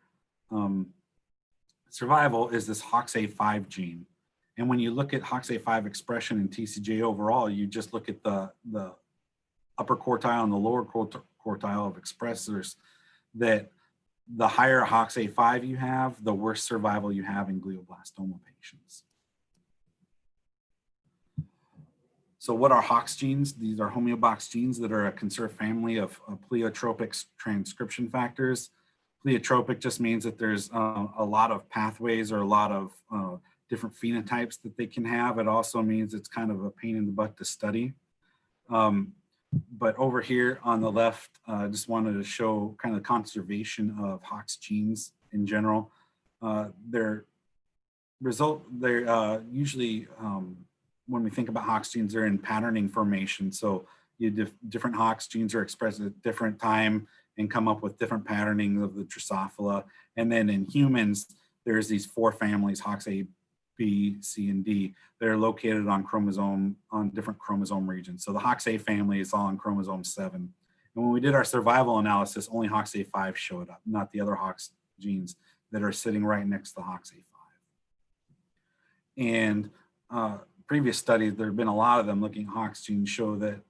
S3: survival is this HOXA5 gene. And when you look at HOXA5 expression in TCGA overall, you just look at the upper quartile and the lower quartile of expressors, that the higher HOXA5 you have, the worse survival you have in glioblastoma patients. So what are HOX genes? These are homeobox genes that are a conserved family of pleiotropic transcription factors. Pleiotropic just means that there's a lot of pathways or a lot of different phenotypes that they can have. It also means it's kind of a pain in the butt to study. But over here on the left, I just wanted to show kind of the conservation of HOX genes in general. They're usually, when we think about HOX genes, they're in patterning formation. So different HOX genes are expressed at different time and come up with different patterning of the Drosophila. And then in humans, there's these 4 families, HOXA, B, C, and D. They're located on different chromosome regions. So the HOXA family is all on chromosome 7. And when we did our survival analysis, only HOXA5 showed up, not the other HOX genes that are sitting right next to HOXA5. And previous studies, there have been a lot of them looking at HOX genes, show that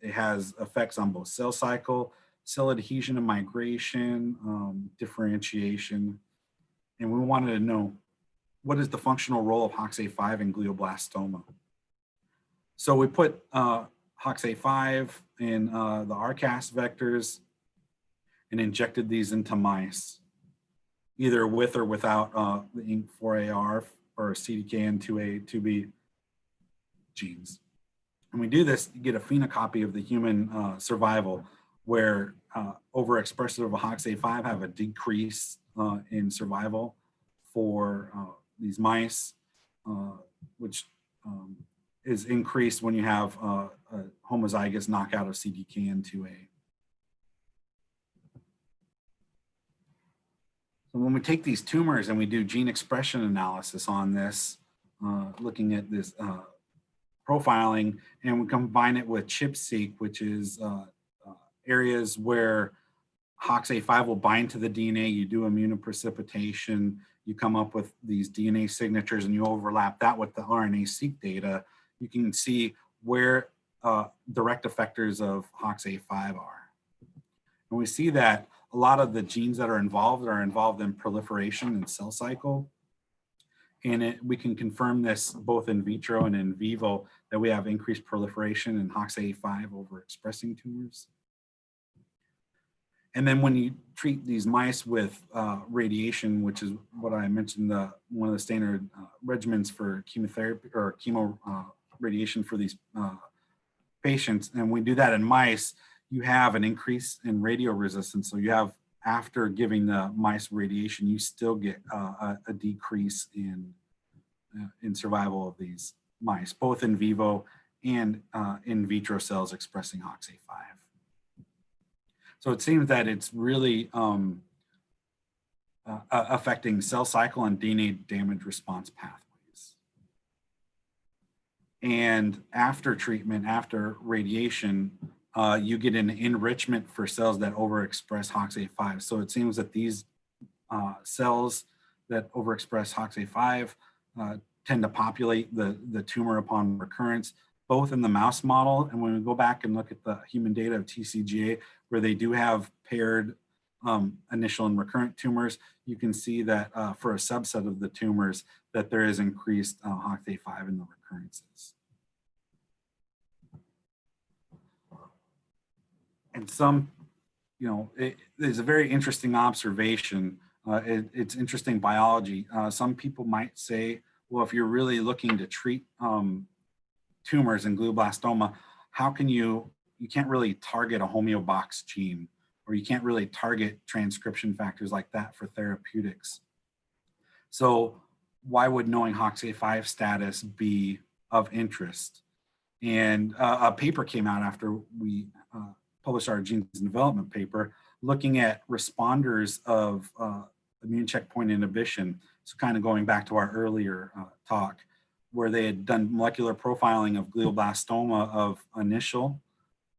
S3: it has effects on both cell cycle, cell adhesion and migration, differentiation. And we wanted to know, what is the functional role of HOXA5 in glioblastoma? So we put HOXA5 in the RCAS vectors and injected these into mice, either with or without the INK4AR or CDKN2A, 2B genes. And we do this to get a phenocopy of the human survival. where overexpressors of HOXA5 have a decrease in survival for these mice, which is increased when you have a homozygous knockout of CDKN2A. So when we take these tumors and we do gene expression analysis on this, looking at this profiling, and we combine it with ChIP-seq, which is areas where HOXA5 will bind to the DNA, you do immunoprecipitation, you come up with these DNA signatures and you overlap that with the RNA-seq data, you can see where direct effectors of HOXA5 are. And we see that a lot of the genes that are involved in proliferation and cell cycle. And we can confirm this both in vitro and in vivo that we have increased proliferation in HOXA5 overexpressing tumors. And then when you treat these mice with radiation, which is what I mentioned, one of the standard regimens for chemotherapy or chemo radiation for these patients, and we do that in mice, you have an increase in radio resistance. So you have, after giving the mice radiation, you still get a decrease in survival of these mice, both in vivo and in vitro cells expressing HOXA5. So it seems that it's really affecting cell cycle and DNA damage response pathways. And after treatment, after radiation, you get an enrichment for cells that overexpress HOXA5. So it seems that these cells that overexpress HOXA5 tend to populate the tumor upon recurrence, both in the mouse model, and when we go back and look at the human data of TCGA, where they do have paired initial and recurrent tumors, you can see that for a subset of the tumors that there is increased HOXA5 in the recurrences. And some, there's a very interesting observation. It's interesting biology. Some people might say, well, if you're really looking to treat tumors in glioblastoma, how can you can't really target a homeobox gene, or you can't really target transcription factors like that for therapeutics. So why would knowing HOXA5 status be of interest? And a paper came out after we published our genes in development paper, looking at responders of immune checkpoint inhibition. So kind of going back to our earlier talk, where they had done molecular profiling of glioblastoma of initial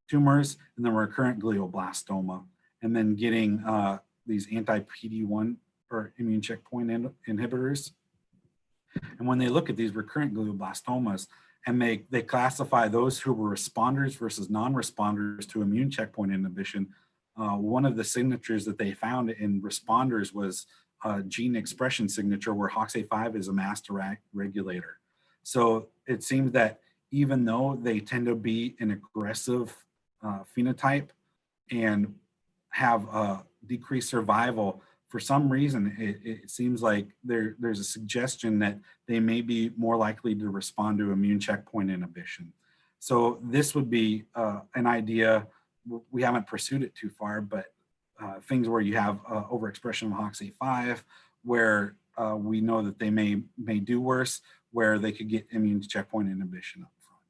S3: tumors and then recurrent glioblastoma, and then getting these anti-PD-1 or immune checkpoint inhibitors. And when they look at these recurrent glioblastomas, and they classify those who were responders versus non-responders to immune checkpoint inhibition, one of the signatures that they found in responders was a gene expression signature where HOXA5 is a master regulator. So it seems that even though they tend to be an aggressive phenotype and have decreased survival, for some reason, it seems like there's a suggestion that they may be more likely to respond to immune checkpoint inhibition. So this would be an idea. We haven't pursued it too far, but things where you have overexpression of HOXA5, where we know that they may do worse, where they could get immune checkpoint inhibition up front.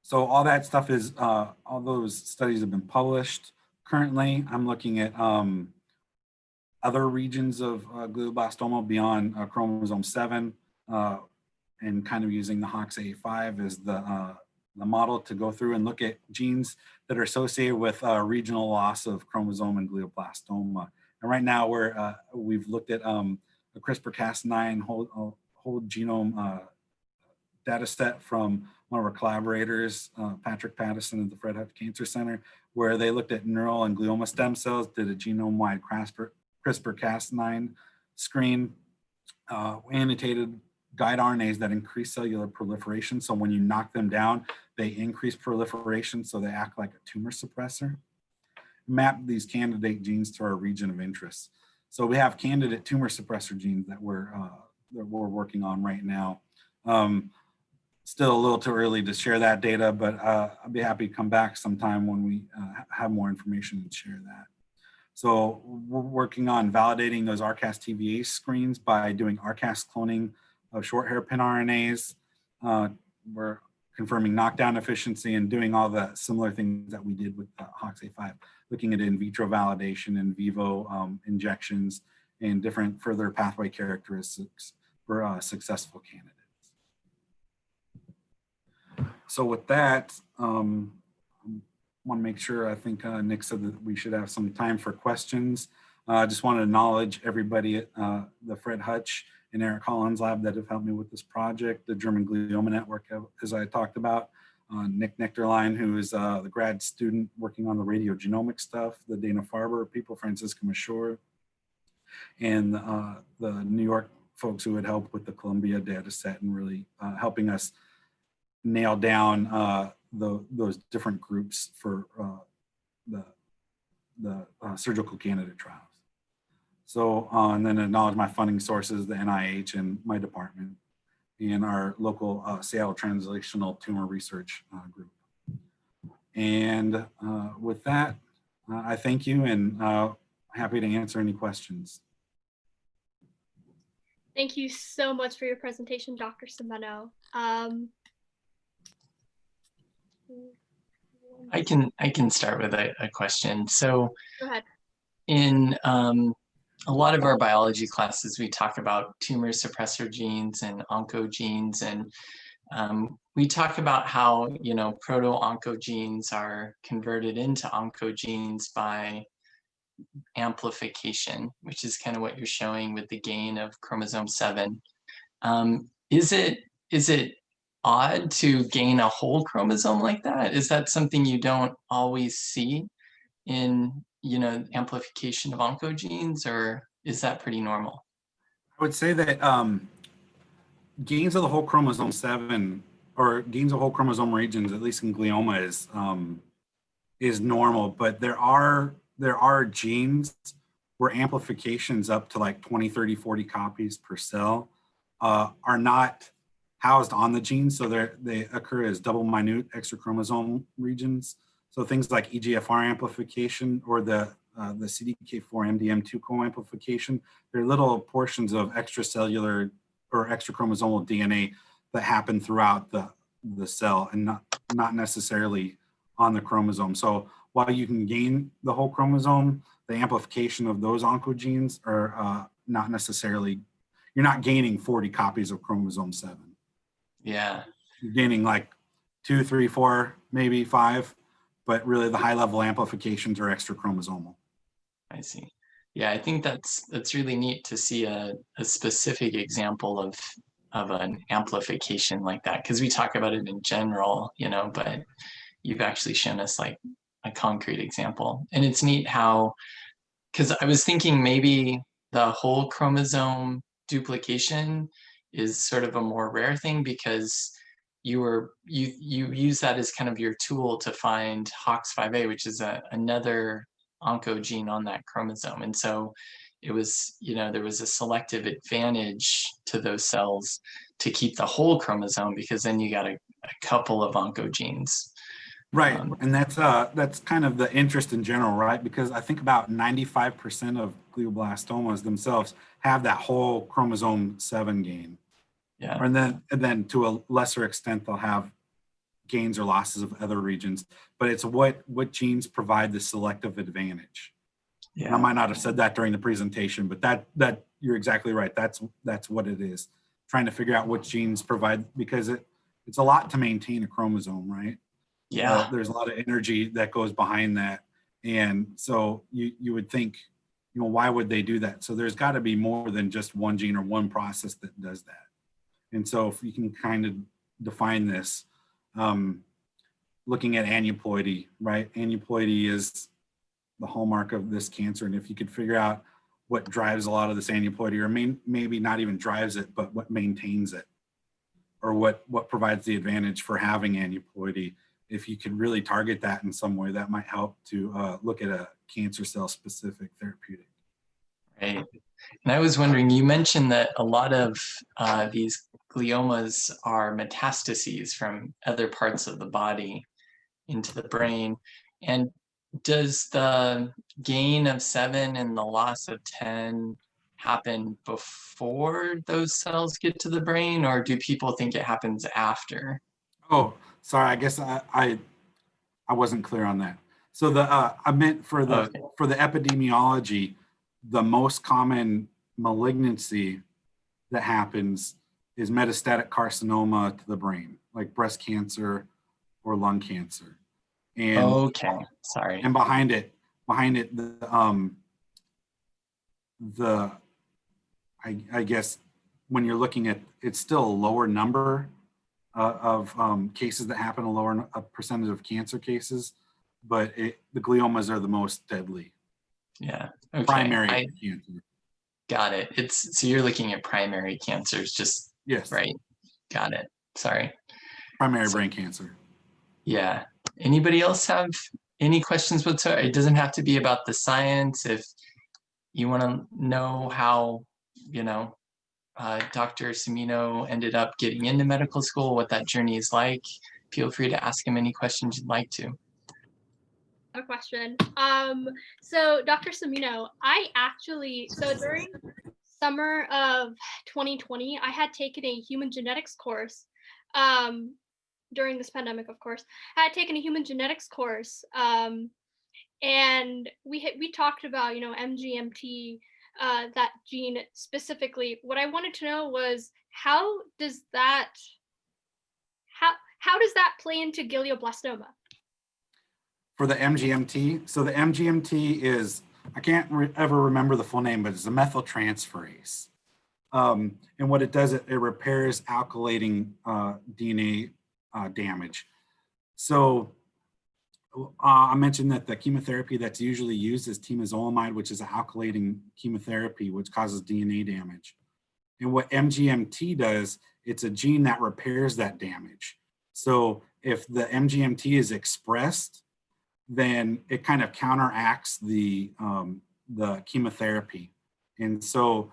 S3: So all that stuff is, all those studies have been published. Currently, I'm looking at other regions of glioblastoma beyond chromosome 7, and kind of using the HOXA5 as the model to go through and look at genes that are associated with regional loss of chromosome in glioblastoma. And right now we've looked at a CRISPR-Cas9 whole genome data set from one of our collaborators, Patrick Pattison at the Fred Hutch Cancer Center, where they looked at neural and glioma stem cells, did a genome-wide CRISPR-Cas9 screen, annotated guide RNAs that increase cellular proliferation. So when you knock them down, they increase proliferation, so they act like a tumor suppressor. Map these candidate genes to our region of interest. So we have candidate tumor suppressor genes that we're working on right now. still a little too early to share that data, but I'll be happy to come back sometime when we have more information and share that. So we're working on validating those RCAS TVA screens by doing RCAS cloning of short hairpin RNAs. We're confirming knockdown efficiency and doing all the similar things that we did with HOXA5, looking at in vitro validation, in vivo injections, and different further pathway characteristics for successful candidates. So with that, I want to make sure, I think Nick said that we should have some time for questions. I just want to acknowledge everybody at the Fred Hutch and Eric Holland's lab that have helped me with this project, the German Glioma Network, as I talked about, Nick Nectarline, who is the grad student working on the radiogenomic stuff, the Dana-Farber people, Francisco Mashore, and the New York folks who had helped with the Columbia data set and really helping us nail down those different groups for the surgical candidate trials. So, and then acknowledge my funding sources, the NIH and my department, and our local Seattle Translational Tumor Research Group. And with that, I thank you and happy to answer any questions.
S1: Thank you so much for your presentation, Dr. Cimino.
S2: I can start with a question. So
S1: go ahead.
S2: In a lot of our biology classes, we talk about tumor suppressor genes and oncogenes, and we talk about how, you know, proto-oncogenes are converted into oncogenes by amplification, which is kind of what you're showing with the gain of chromosome 7. Is it odd to gain a whole chromosome like that? Is that something you don't always see in, you know, amplification of oncogenes, or is that pretty normal?
S3: I would say that gains of the whole chromosome 7 or gains of whole chromosome regions, at least in glioma, is normal, but there are genes where amplifications up to like 20, 30, 40 copies per cell are not housed on the gene, so they occur as double minute extrachromosome regions. So things like EGFR amplification or the CDK4 MDM2 co-amplification, they're little portions of extracellular or extrachromosomal DNA that happen throughout the cell and not necessarily on the chromosome. So while you can gain the whole chromosome, the amplification of those oncogenes are not necessarily, you're not gaining 40 copies of chromosome 7.
S2: Yeah.
S3: You're gaining like 2, 3, 4, maybe 5, but really the high level amplifications are extrachromosomal.
S2: I see. Yeah, I think that's really neat to see a specific example of an amplification like that, because we talk about it in general, you know, but you've actually shown us like a concrete example. And it's neat how, because I was thinking maybe the whole chromosome duplication is sort of a more rare thing because you use that as kind of your tool to find HOX5A, which is another oncogene on that chromosome. And so it was, you know, there was a selective advantage to those cells to keep the whole chromosome, because then you got a couple of oncogenes.
S3: Right, and that's kind of the interest in general, right? Because I think about 95% of glioblastomas themselves have that whole chromosome 7 gain.
S2: Yeah.
S3: And then to a lesser extent, they'll have gains or losses of other regions, but it's what genes provide the selective advantage. Yeah. And I might not have said that during the presentation, but that you're exactly right. That's what it is. Trying to figure out what genes provide, because it's a lot to maintain a chromosome, right?
S2: Yeah.
S3: There's a lot of energy that goes behind that. And so you would think, you know, why would they do that? So there's got to be more than just one gene or one process that does that. And so if you can kind of define this, looking at aneuploidy, right? Aneuploidy is the hallmark of this cancer. And if you could figure out what drives a lot of this aneuploidy, or maybe not even drives it, but what maintains it, or what provides the advantage for having aneuploidy, if you could really target that in some way, that might help to look at a cancer cell specific therapeutic.
S2: Right. And I was wondering, you mentioned that a lot of these gliomas are metastases from other parts of the body into the brain. And does the gain of 7 and the loss of 10 happen before those cells get to the brain, or do people think it happens after?
S3: Oh, sorry. I guess I wasn't clear on that. So I meant for the epidemiology, the most common malignancy that happens is metastatic carcinoma to the brain, like breast cancer or lung cancer. And
S2: okay, sorry.
S3: And behind it, I guess when you're looking at, it's still a lower number of cases that happen, a lower percentage of cancer cases, but the gliomas are the most deadly.
S2: Yeah. Okay.
S3: Primary cancer.
S2: Got it. So you're looking at primary cancers, just
S3: yes.
S2: Right. Got it. Sorry.
S3: Primary brain cancer.
S2: Yeah. Anybody else have any questions whatsoever? It doesn't have to be about the science. If you want to know how, Dr. Cimino ended up getting into medical school, what that journey is like, feel free to ask him any questions you'd like to.
S1: A question. So Dr. Cimino, so during summer of 2020, I had taken a human genetics course. During this pandemic, of course, I had taken a human genetics course, and we talked about MGMT, that gene specifically. What I wanted to know was how does that play into glioblastoma?
S3: For the MGMT, so the MGMT is, I can't ever remember the full name, but it's a methyltransferase. And what it does, it repairs alkylating DNA damage. So I mentioned that the chemotherapy that's usually used is temozolomide, which is an alkylating chemotherapy, which causes DNA damage. And what MGMT does, it's a gene that repairs that damage. So if the MGMT is expressed, then it kind of counteracts the chemotherapy. And so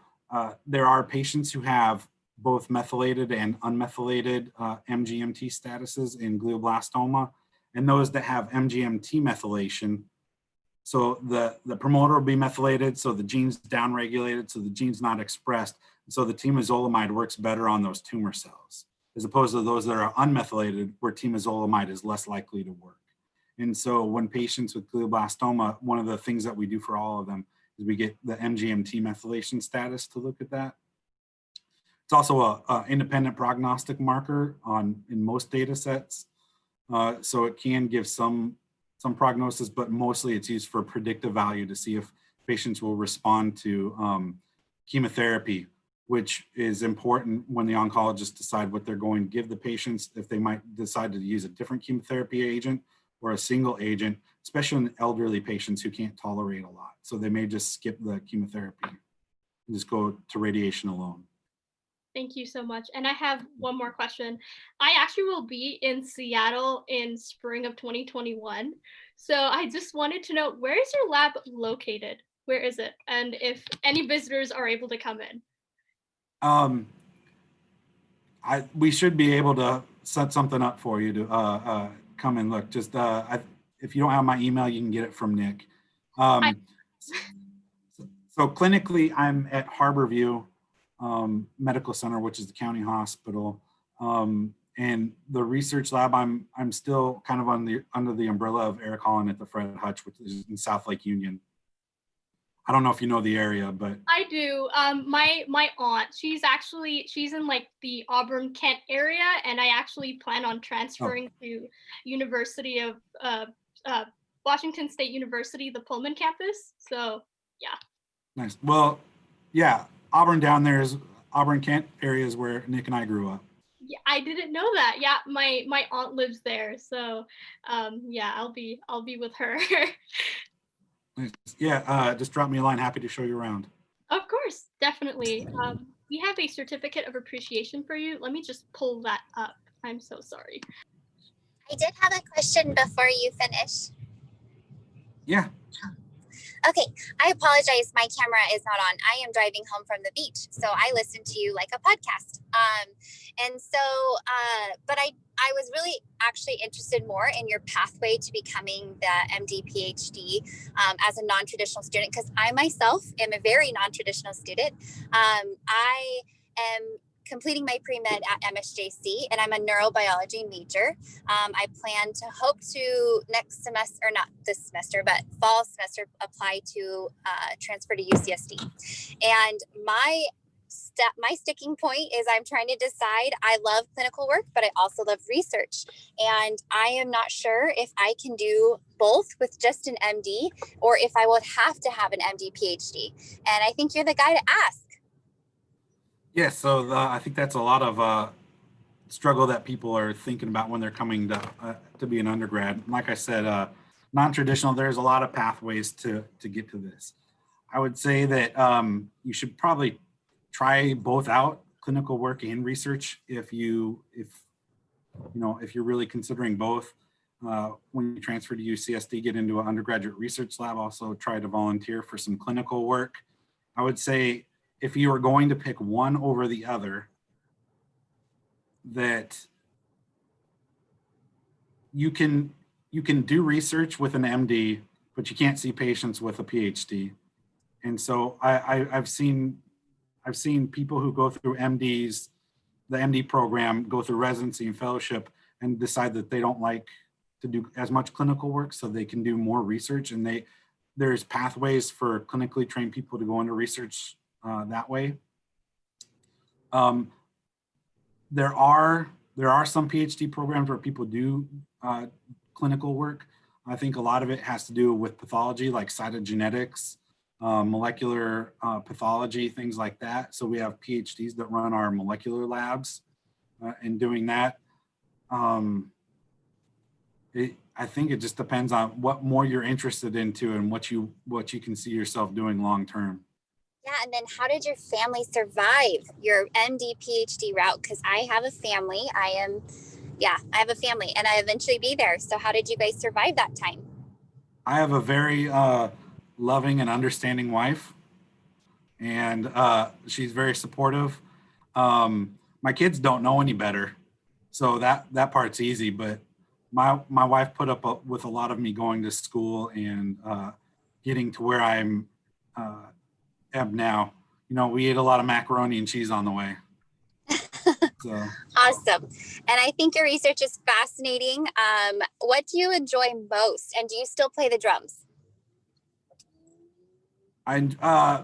S3: there are patients who have both methylated and unmethylated MGMT statuses in glioblastoma, and those that have MGMT methylation. So the promoter will be methylated, so the gene's downregulated, so the gene's not expressed. And so the temozolomide works better on those tumor cells, as opposed to those that are unmethylated, where temozolomide is less likely to work. And so when patients with glioblastoma, one of the things that we do for all of them is we get the MGMT methylation status to look at that. It's also an independent prognostic marker in most data sets. So it can give some prognosis, but mostly it's used for predictive value to see if patients will respond to chemotherapy, which is important when the oncologists decide what they're going to give the patients, if they might decide to use a different chemotherapy agent or a single agent, especially in elderly patients who can't tolerate a lot. So they may just skip the chemotherapy and just go to radiation alone.
S1: Thank you so much. And I have one more question. I actually will be in Seattle in spring of 2021. So I just wanted to know, where is your lab located? Where is it? And if any visitors are able to come in.
S3: We should be able to set something up for you to come and look. Just if you don't have my email, you can get it from Nick. So clinically, I'm at Harborview Medical Center, which is the county hospital, and the research lab. I'm still kind of under the umbrella of Eric Holland at the Fred Hutch, which is in South Lake Union. I don't know if you know the area, but
S1: I do. My aunt, she's in like the Auburn, Kent area, and I actually plan on transferring to University of Washington State University, the Pullman campus. So yeah.
S3: Nice. Well, yeah, Auburn down there is Auburn, Kent area is where Nick and I grew up.
S1: Yeah, I didn't know that. Yeah, my aunt lives there, so yeah, I'll be with her.
S3: Yeah, just drop me a line. Happy to show you around.
S1: Of course, definitely. We have a certificate of appreciation for you. Let me just pull that up. I'm so sorry.
S4: I did have a question before you finish.
S3: Yeah.
S4: Okay, I apologize. My camera is not on. I am driving home from the beach, so I listen to you like a podcast. But I was really actually interested more in your pathway to becoming the MD PhD as a non-traditional student, because I myself am a very non-traditional student. I am completing my pre-med at MSJC, and I'm a neurobiology major. I plan to hope to next semester, or not this semester, but fall semester, apply to transfer to UCSD. And my sticking point is I'm trying to decide. I love clinical work, but I also love research. And I am not sure if I can do both with just an MD, or if I would have to have an MD PhD. And I think you're the guy to ask.
S3: Yeah, so I think that's a lot of struggle that people are thinking about when they're coming to be an undergrad. Like I said, non-traditional, there's a lot of pathways to get to this. I would say that you should probably try both out, clinical work and research, if you're really considering both. When you transfer to UCSD, get into an undergraduate research lab, also try to volunteer for some clinical work. I would say if you are going to pick one over the other, that you can do research with an MD, but you can't see patients with a PhD. And so I've seen people who go through MDs, the MD program, go through residency and fellowship, and decide that they don't like to do as much clinical work, so they can do more research. And there's pathways for clinically trained people to go into research that way. There are some PhD programs where people do clinical work. I think a lot of it has to do with pathology, like cytogenetics, molecular pathology, things like that. So we have PhDs that run our molecular labs in doing that. I think it just depends on what more you're interested into and what you can see yourself doing long term.
S4: Yeah, and then how did your family survive your MD PhD route? Because I have a family. I have a family, and I eventually be there. So how did you guys survive that time?
S3: I have a very loving and understanding wife, and she's very supportive. My kids don't know any better, so that part's easy. But my wife put up with a lot of me going to school and getting to where I'm am now. We ate a lot of macaroni and cheese on the way. So.
S4: Awesome. And I think your research is fascinating. What do you enjoy most? And do you still play the drums?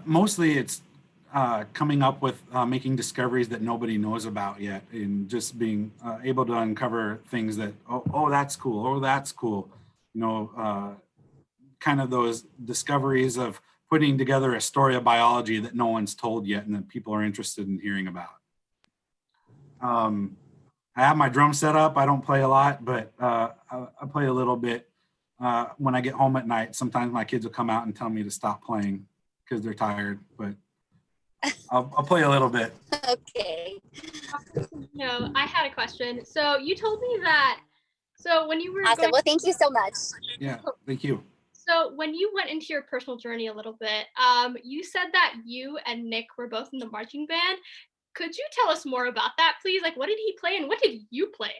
S3: Mostly it's coming up with making discoveries that nobody knows about yet, and just being able to uncover things that, oh, that's cool. Oh, that's cool. Kind of those discoveries of putting together a story of biology that no one's told yet and that people are interested in hearing about. I have my drum set up. I don't play a lot, but I play a little bit when I get home at night. Sometimes my kids will come out and tell me to stop playing because they're tired, but I'll play a little bit.
S4: Okay.
S1: No, I had a question. So you told me that, so when you were
S4: awesome. Well, thank you so much.
S3: Yeah, thank you.
S1: So when you went into your personal journey a little bit, you said that you and Nick were both in the marching band. Could you tell us more about that, please? Like, what did he play and what did you play?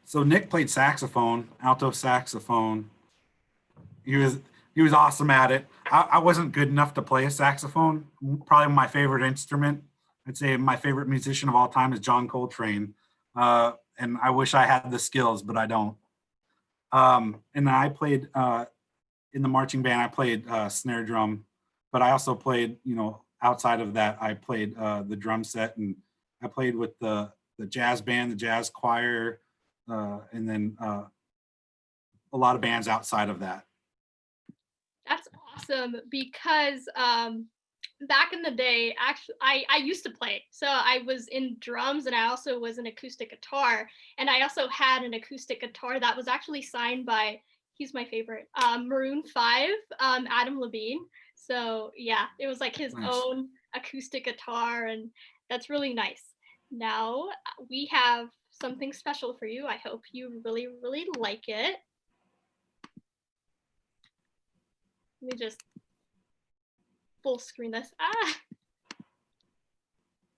S3: So Nick played saxophone, alto saxophone. He was awesome at it. I wasn't good enough to play a saxophone. Probably my favorite instrument. I'd say my favorite musician of all time is John Coltrane. And I wish I had the skills, but I don't. And I played in the marching band. I played snare drum, but I also played, outside of that, I played the drum set, and I played with the jazz band, the jazz choir, and then a lot of bands outside of that.
S1: That's awesome, because back in the day, actually, I used to play. So I was in drums, and I also was an acoustic guitar. And I also had an acoustic guitar that was actually signed by, he's my favorite, Maroon 5, Adam Levine. So yeah, it was like his own acoustic guitar, and that's really nice. Now we have something special for you. I hope you really, really like it. Let me just full screen this. Ah!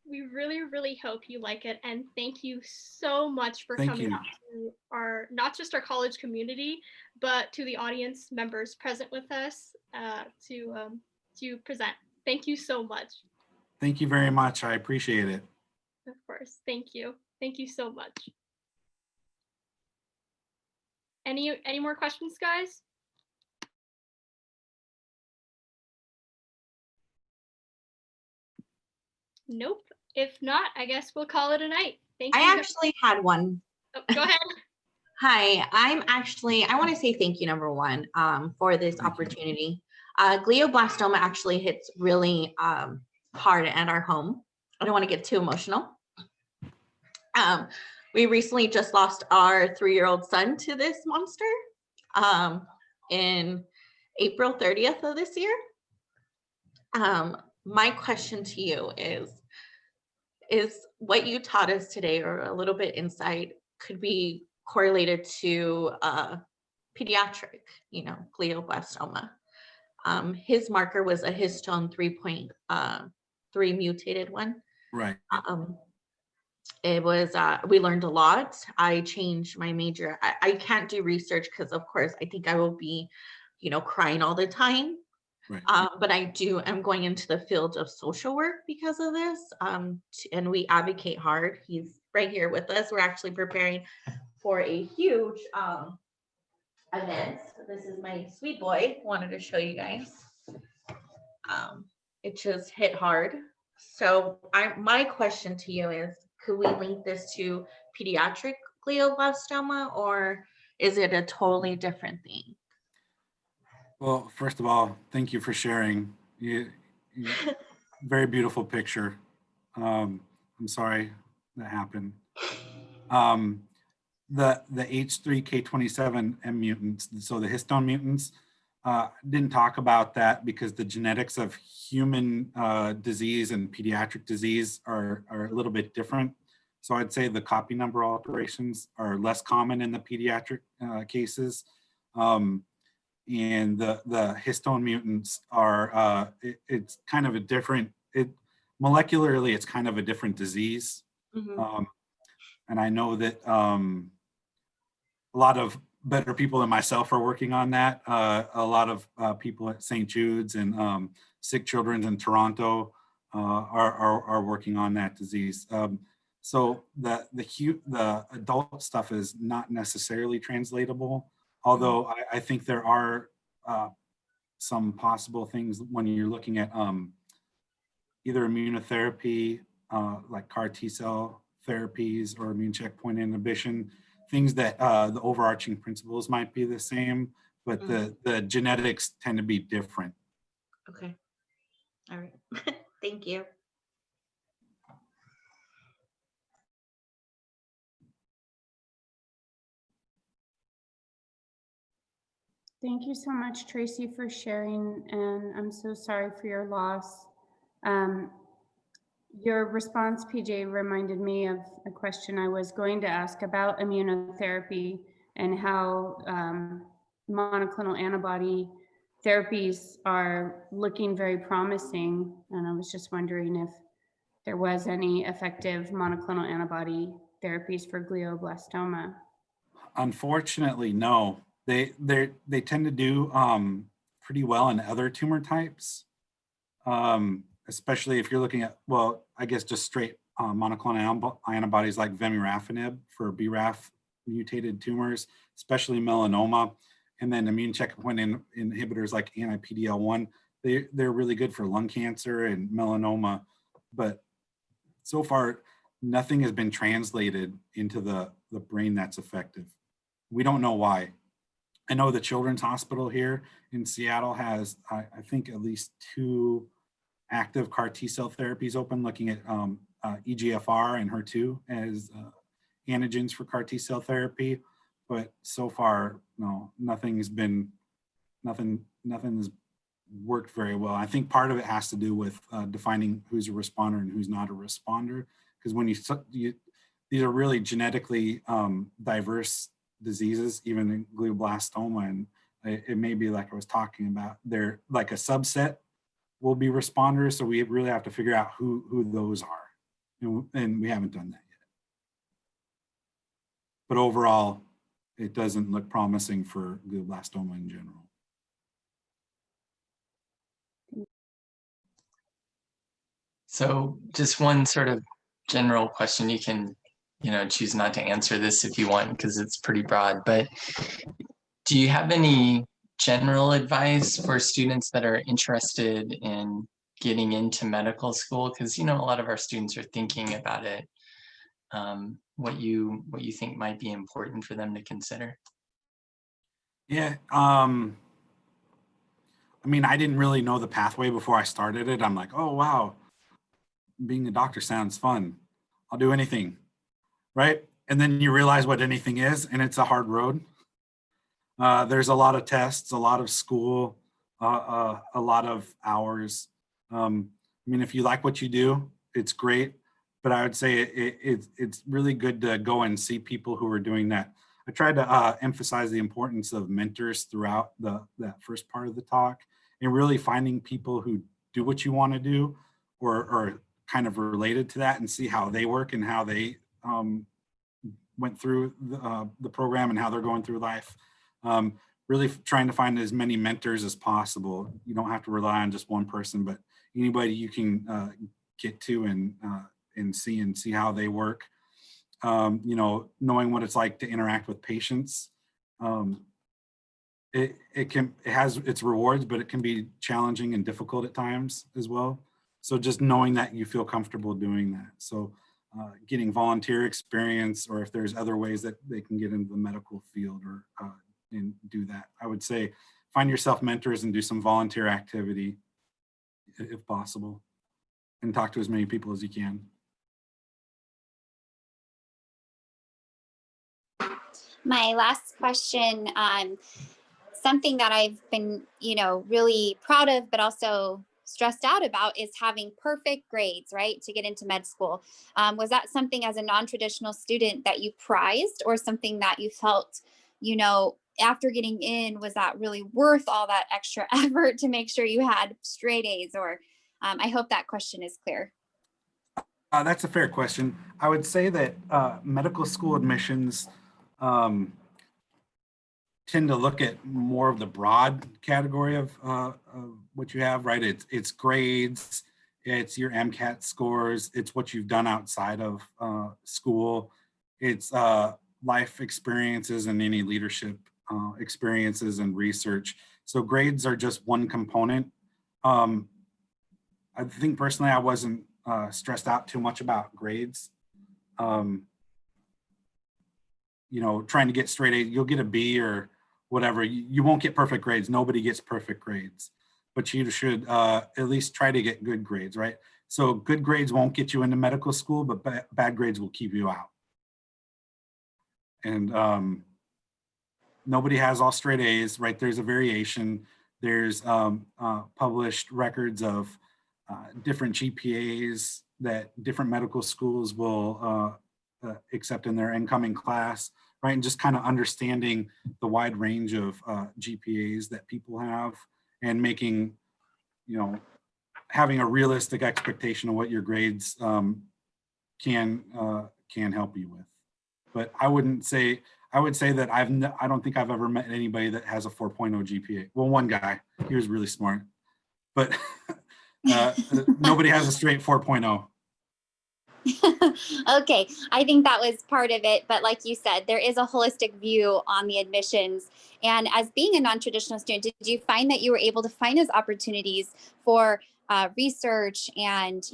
S1: We really, really hope you like it, and thank you so much for coming out to our, not just our college community, but to the audience members present with us to present. Thank you so much.
S3: Thank you very much. I appreciate it.
S1: Of course, thank you. Thank you so much. Any more questions, guys? Nope. If not, I guess we'll call it a night. Thank you.
S5: I actually had one.
S1: Oh, go ahead.
S5: Hi, I want to say thank you, number one, for this opportunity. Glioblastoma actually hits really hard at our home. I don't want to get too emotional. We recently just lost our 3-year-old son to this monster in April 30th of this year. My question to you is what you taught us today, or a little bit insight, could be correlated to pediatric, glioblastoma. His marker was a histone 3.3 mutated one.
S3: Right.
S5: It was, we learned a lot. I changed my major. I can't do research because, of course, I think I will be, crying all the time.
S3: Right.
S5: But I'm going into the field of social work because of this. And we advocate hard. He's right here with us. We're actually preparing for a huge event. This is my sweet boy. Wanted to show you guys. It just hit hard. So my question to you is, could we link this to pediatric glioblastoma, or is it a totally different thing?
S3: Well, first of all, thank you for sharing. Very beautiful picture. I'm sorry that happened. The H3K27M mutants, so the histone mutants, didn't talk about that because the genetics of human disease and pediatric disease are a little bit different. So I'd say the copy number alterations are less common in the pediatric cases. And the histone mutants are, it's kind of a different, molecularly, it's kind of a different disease. Mm-hmm. And I know that a lot of better people than myself are working on that. A lot of people at St. Jude's and Sick Children's in Toronto are working on that disease. So the adult stuff is not necessarily translatable, although I think there are some possible things when you're looking at either immunotherapy, like CAR T-cell therapies or immune checkpoint inhibition, things that the overarching principles might be the same, but the genetics tend to be different.
S5: Okay. All right. Thank you.
S6: Thank you so much, Tracy, for sharing, and I'm so sorry for your loss. Your response, PJ, reminded me of a question I was going to ask about immunotherapy and how monoclonal antibody therapies are looking very promising. And I was just wondering if there was any effective monoclonal antibody therapies for glioblastoma.
S3: Unfortunately, no. They tend to do pretty well in other tumor types, especially if you're looking at, well, I guess just straight monoclonal antibodies like vemurafenib for BRAF mutated tumors, especially melanoma, and then immune checkpoint inhibitors like anti-PD-L1. They're really good for lung cancer and melanoma, but so far nothing has been translated into the brain that's effective. We don't know why. I know the Children's Hospital here in Seattle has, I think, at least 2 active CAR T-cell therapies open, looking at EGFR and HER2 as antigens for CAR T-cell therapy. But so far, no, nothing's worked very well. I think part of it has to do with defining who's a responder and who's not a responder. Because when these are really genetically diverse diseases, even in glioblastoma, and it may be like I was talking about. They're like a subset will be responders. So we really have to figure out who those are. And we haven't done that yet. But overall, it doesn't look promising for glioblastoma in general.
S2: So just one sort of general question. You can, choose not to answer this if you want, because it's pretty broad, but do you have any general advice for students that are interested in getting into medical school? Because, a lot of our students are thinking about it. What you think might be important for them to consider?
S3: Yeah. I mean, I didn't really know the pathway before I started it. I'm like, oh, wow, being a doctor sounds fun. I'll do anything, right? And then you realize what anything is, and it's a hard road. There's a lot of tests, a lot of school, a lot of hours. I mean, if you like what you do, it's great. But I would say it's really good to go and see people who are doing that. I tried to emphasize the importance of mentors throughout that first part of the talk, and really finding people who do what you want to do, or kind of related to that, and see how they work and how they went through the program and how they're going through life. Really trying to find as many mentors as possible. You don't have to rely on just one person, but anybody you can get to and see how they work. Knowing what it's like to interact with patients. It has its rewards, but it can be challenging and difficult at times as well. So just knowing that you feel comfortable doing that. So getting volunteer experience, or if there's other ways that they can get into the medical field or and do that. I would say find yourself mentors and do some volunteer activity if possible, and talk to as many people as you can.
S4: My last question, something that I've been, really proud of, but also stressed out about, is having perfect grades, right, to get into med school. Was that something as a non-traditional student that you prized, or something that you felt, after getting in, was that really worth all that extra effort to make sure you had straight A's? Or I hope that question is clear.
S3: That's a fair question. I would say that medical school admissions tend to look at more of the broad category of what you have, right? It's grades, it's your MCAT scores, it's what you've done outside of school, it's life experiences and any leadership experiences and research. So grades are just one component. I think personally, I wasn't stressed out too much about grades. Trying to get straight A, you'll get a B or whatever. You won't get perfect grades. Nobody gets perfect grades, but you should at least try to get good grades, right? So good grades won't get you into medical school, but bad grades will keep you out. And nobody has all straight A's, right? There's a variation. There's published records of different GPAs that different medical schools will accept in their incoming class, right? And just kind of understanding the wide range of GPAs that people have, and making, having a realistic expectation of what your grades can help you with. But I would say that I don't think I've ever met anybody that has a 4.0 GPA. Well, one guy, he was really smart, but nobody has a straight 4.0.
S4: Okay, I think that was part of it. But like you said, there is a holistic view on the admissions. And as being a non-traditional student, did you find that you were able to find those opportunities for research? And,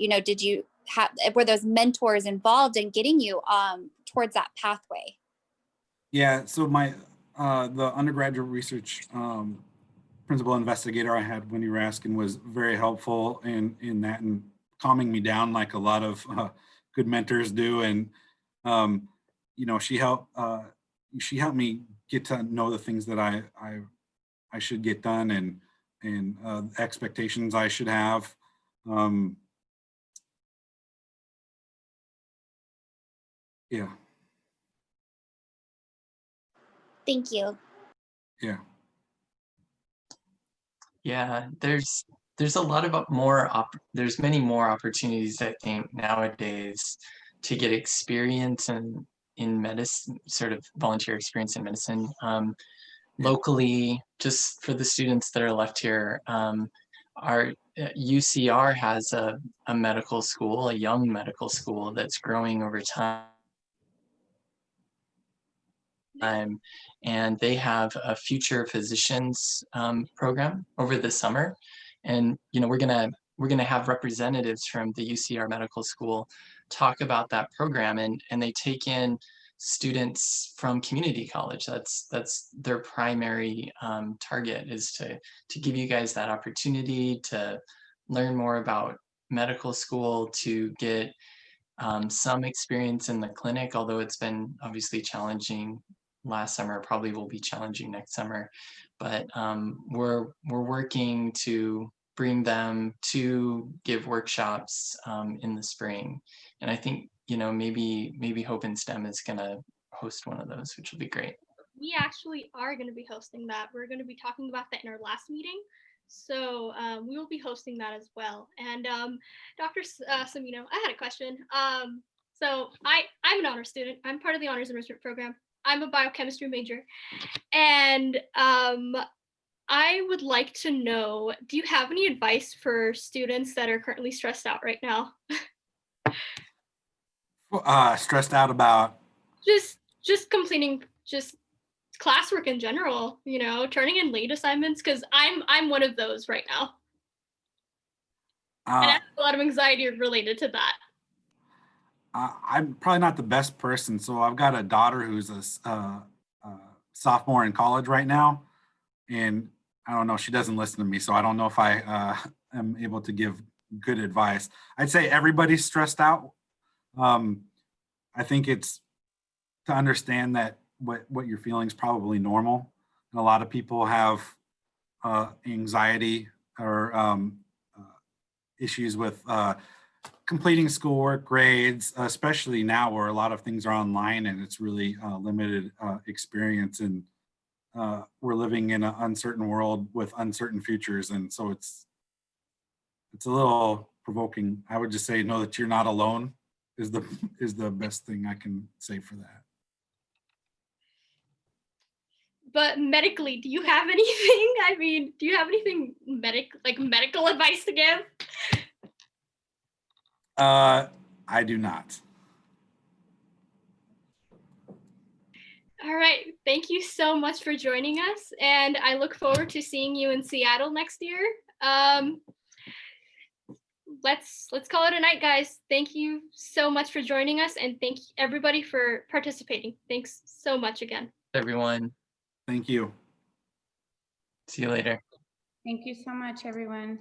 S4: were those mentors involved in getting you towards that pathway?
S3: Yeah, so the undergraduate research principal investigator I had, Wendy Raskin, was very helpful in that, and calming me down like a lot of good mentors do. And she helped me get to know the things that I should get done, and expectations I should have. Yeah.
S4: Thank you.
S3: Yeah.
S2: Yeah, there's a lot of more there's many more opportunities, I think, nowadays to get experience in medicine, sort of volunteer experience in medicine. Locally, just for the students that are left here, our UCR has a medical school, a young medical school that's growing over time. And they have a future physicians program over the summer, and we're gonna have representatives from the UCR Medical School talk about that program, and they take in students from community college. That's their primary target, is to give you guys that opportunity to learn more about medical school, to get some experience in the clinic, although it's been obviously challenging last summer, probably will be challenging next summer. But we're working to bring them to give workshops in the spring. And I think, maybe Hope in STEM is gonna host one of those, which will be great.
S1: We actually are going to be hosting that. We're going to be talking about that in our last meeting. So we will be hosting that as well. And Dr. Cimino, I had a question. So I'm an honors student. I'm part of the honors enrichment program. I'm a biochemistry major. And I would like to know, do you have any advice for students that are currently stressed out right now?
S3: Stressed out about?
S1: Just completing just classwork in general, turning in late assignments, because I'm one of those right now. And I have a lot of anxiety related to that.
S3: I'm probably not the best person. So I've got a daughter who's a sophomore in college right now. And I don't know, she doesn't listen to me. So I don't know if I am able to give good advice. I'd say everybody's stressed out. I think it's to understand that what you're feeling is probably normal. And a lot of people have anxiety or issues with completing schoolwork, grades, especially now where a lot of things are online and it's really limited experience, and we're living in an uncertain world with uncertain futures. And so it's a little provoking. I would just say, know that you're not alone is the best thing I can say for that.
S1: But medically, do you have anything? I mean, do you have anything medical advice to give?
S3: I do not.
S1: All right. Thank you so much for joining us. And I look forward to seeing you in Seattle next year. Let's call it a night, guys. Thank you so much for joining us, and thank everybody for participating. Thanks so much again.
S2: Everyone.
S3: Thank you.
S2: See you later.
S6: Thank you so much, everyone.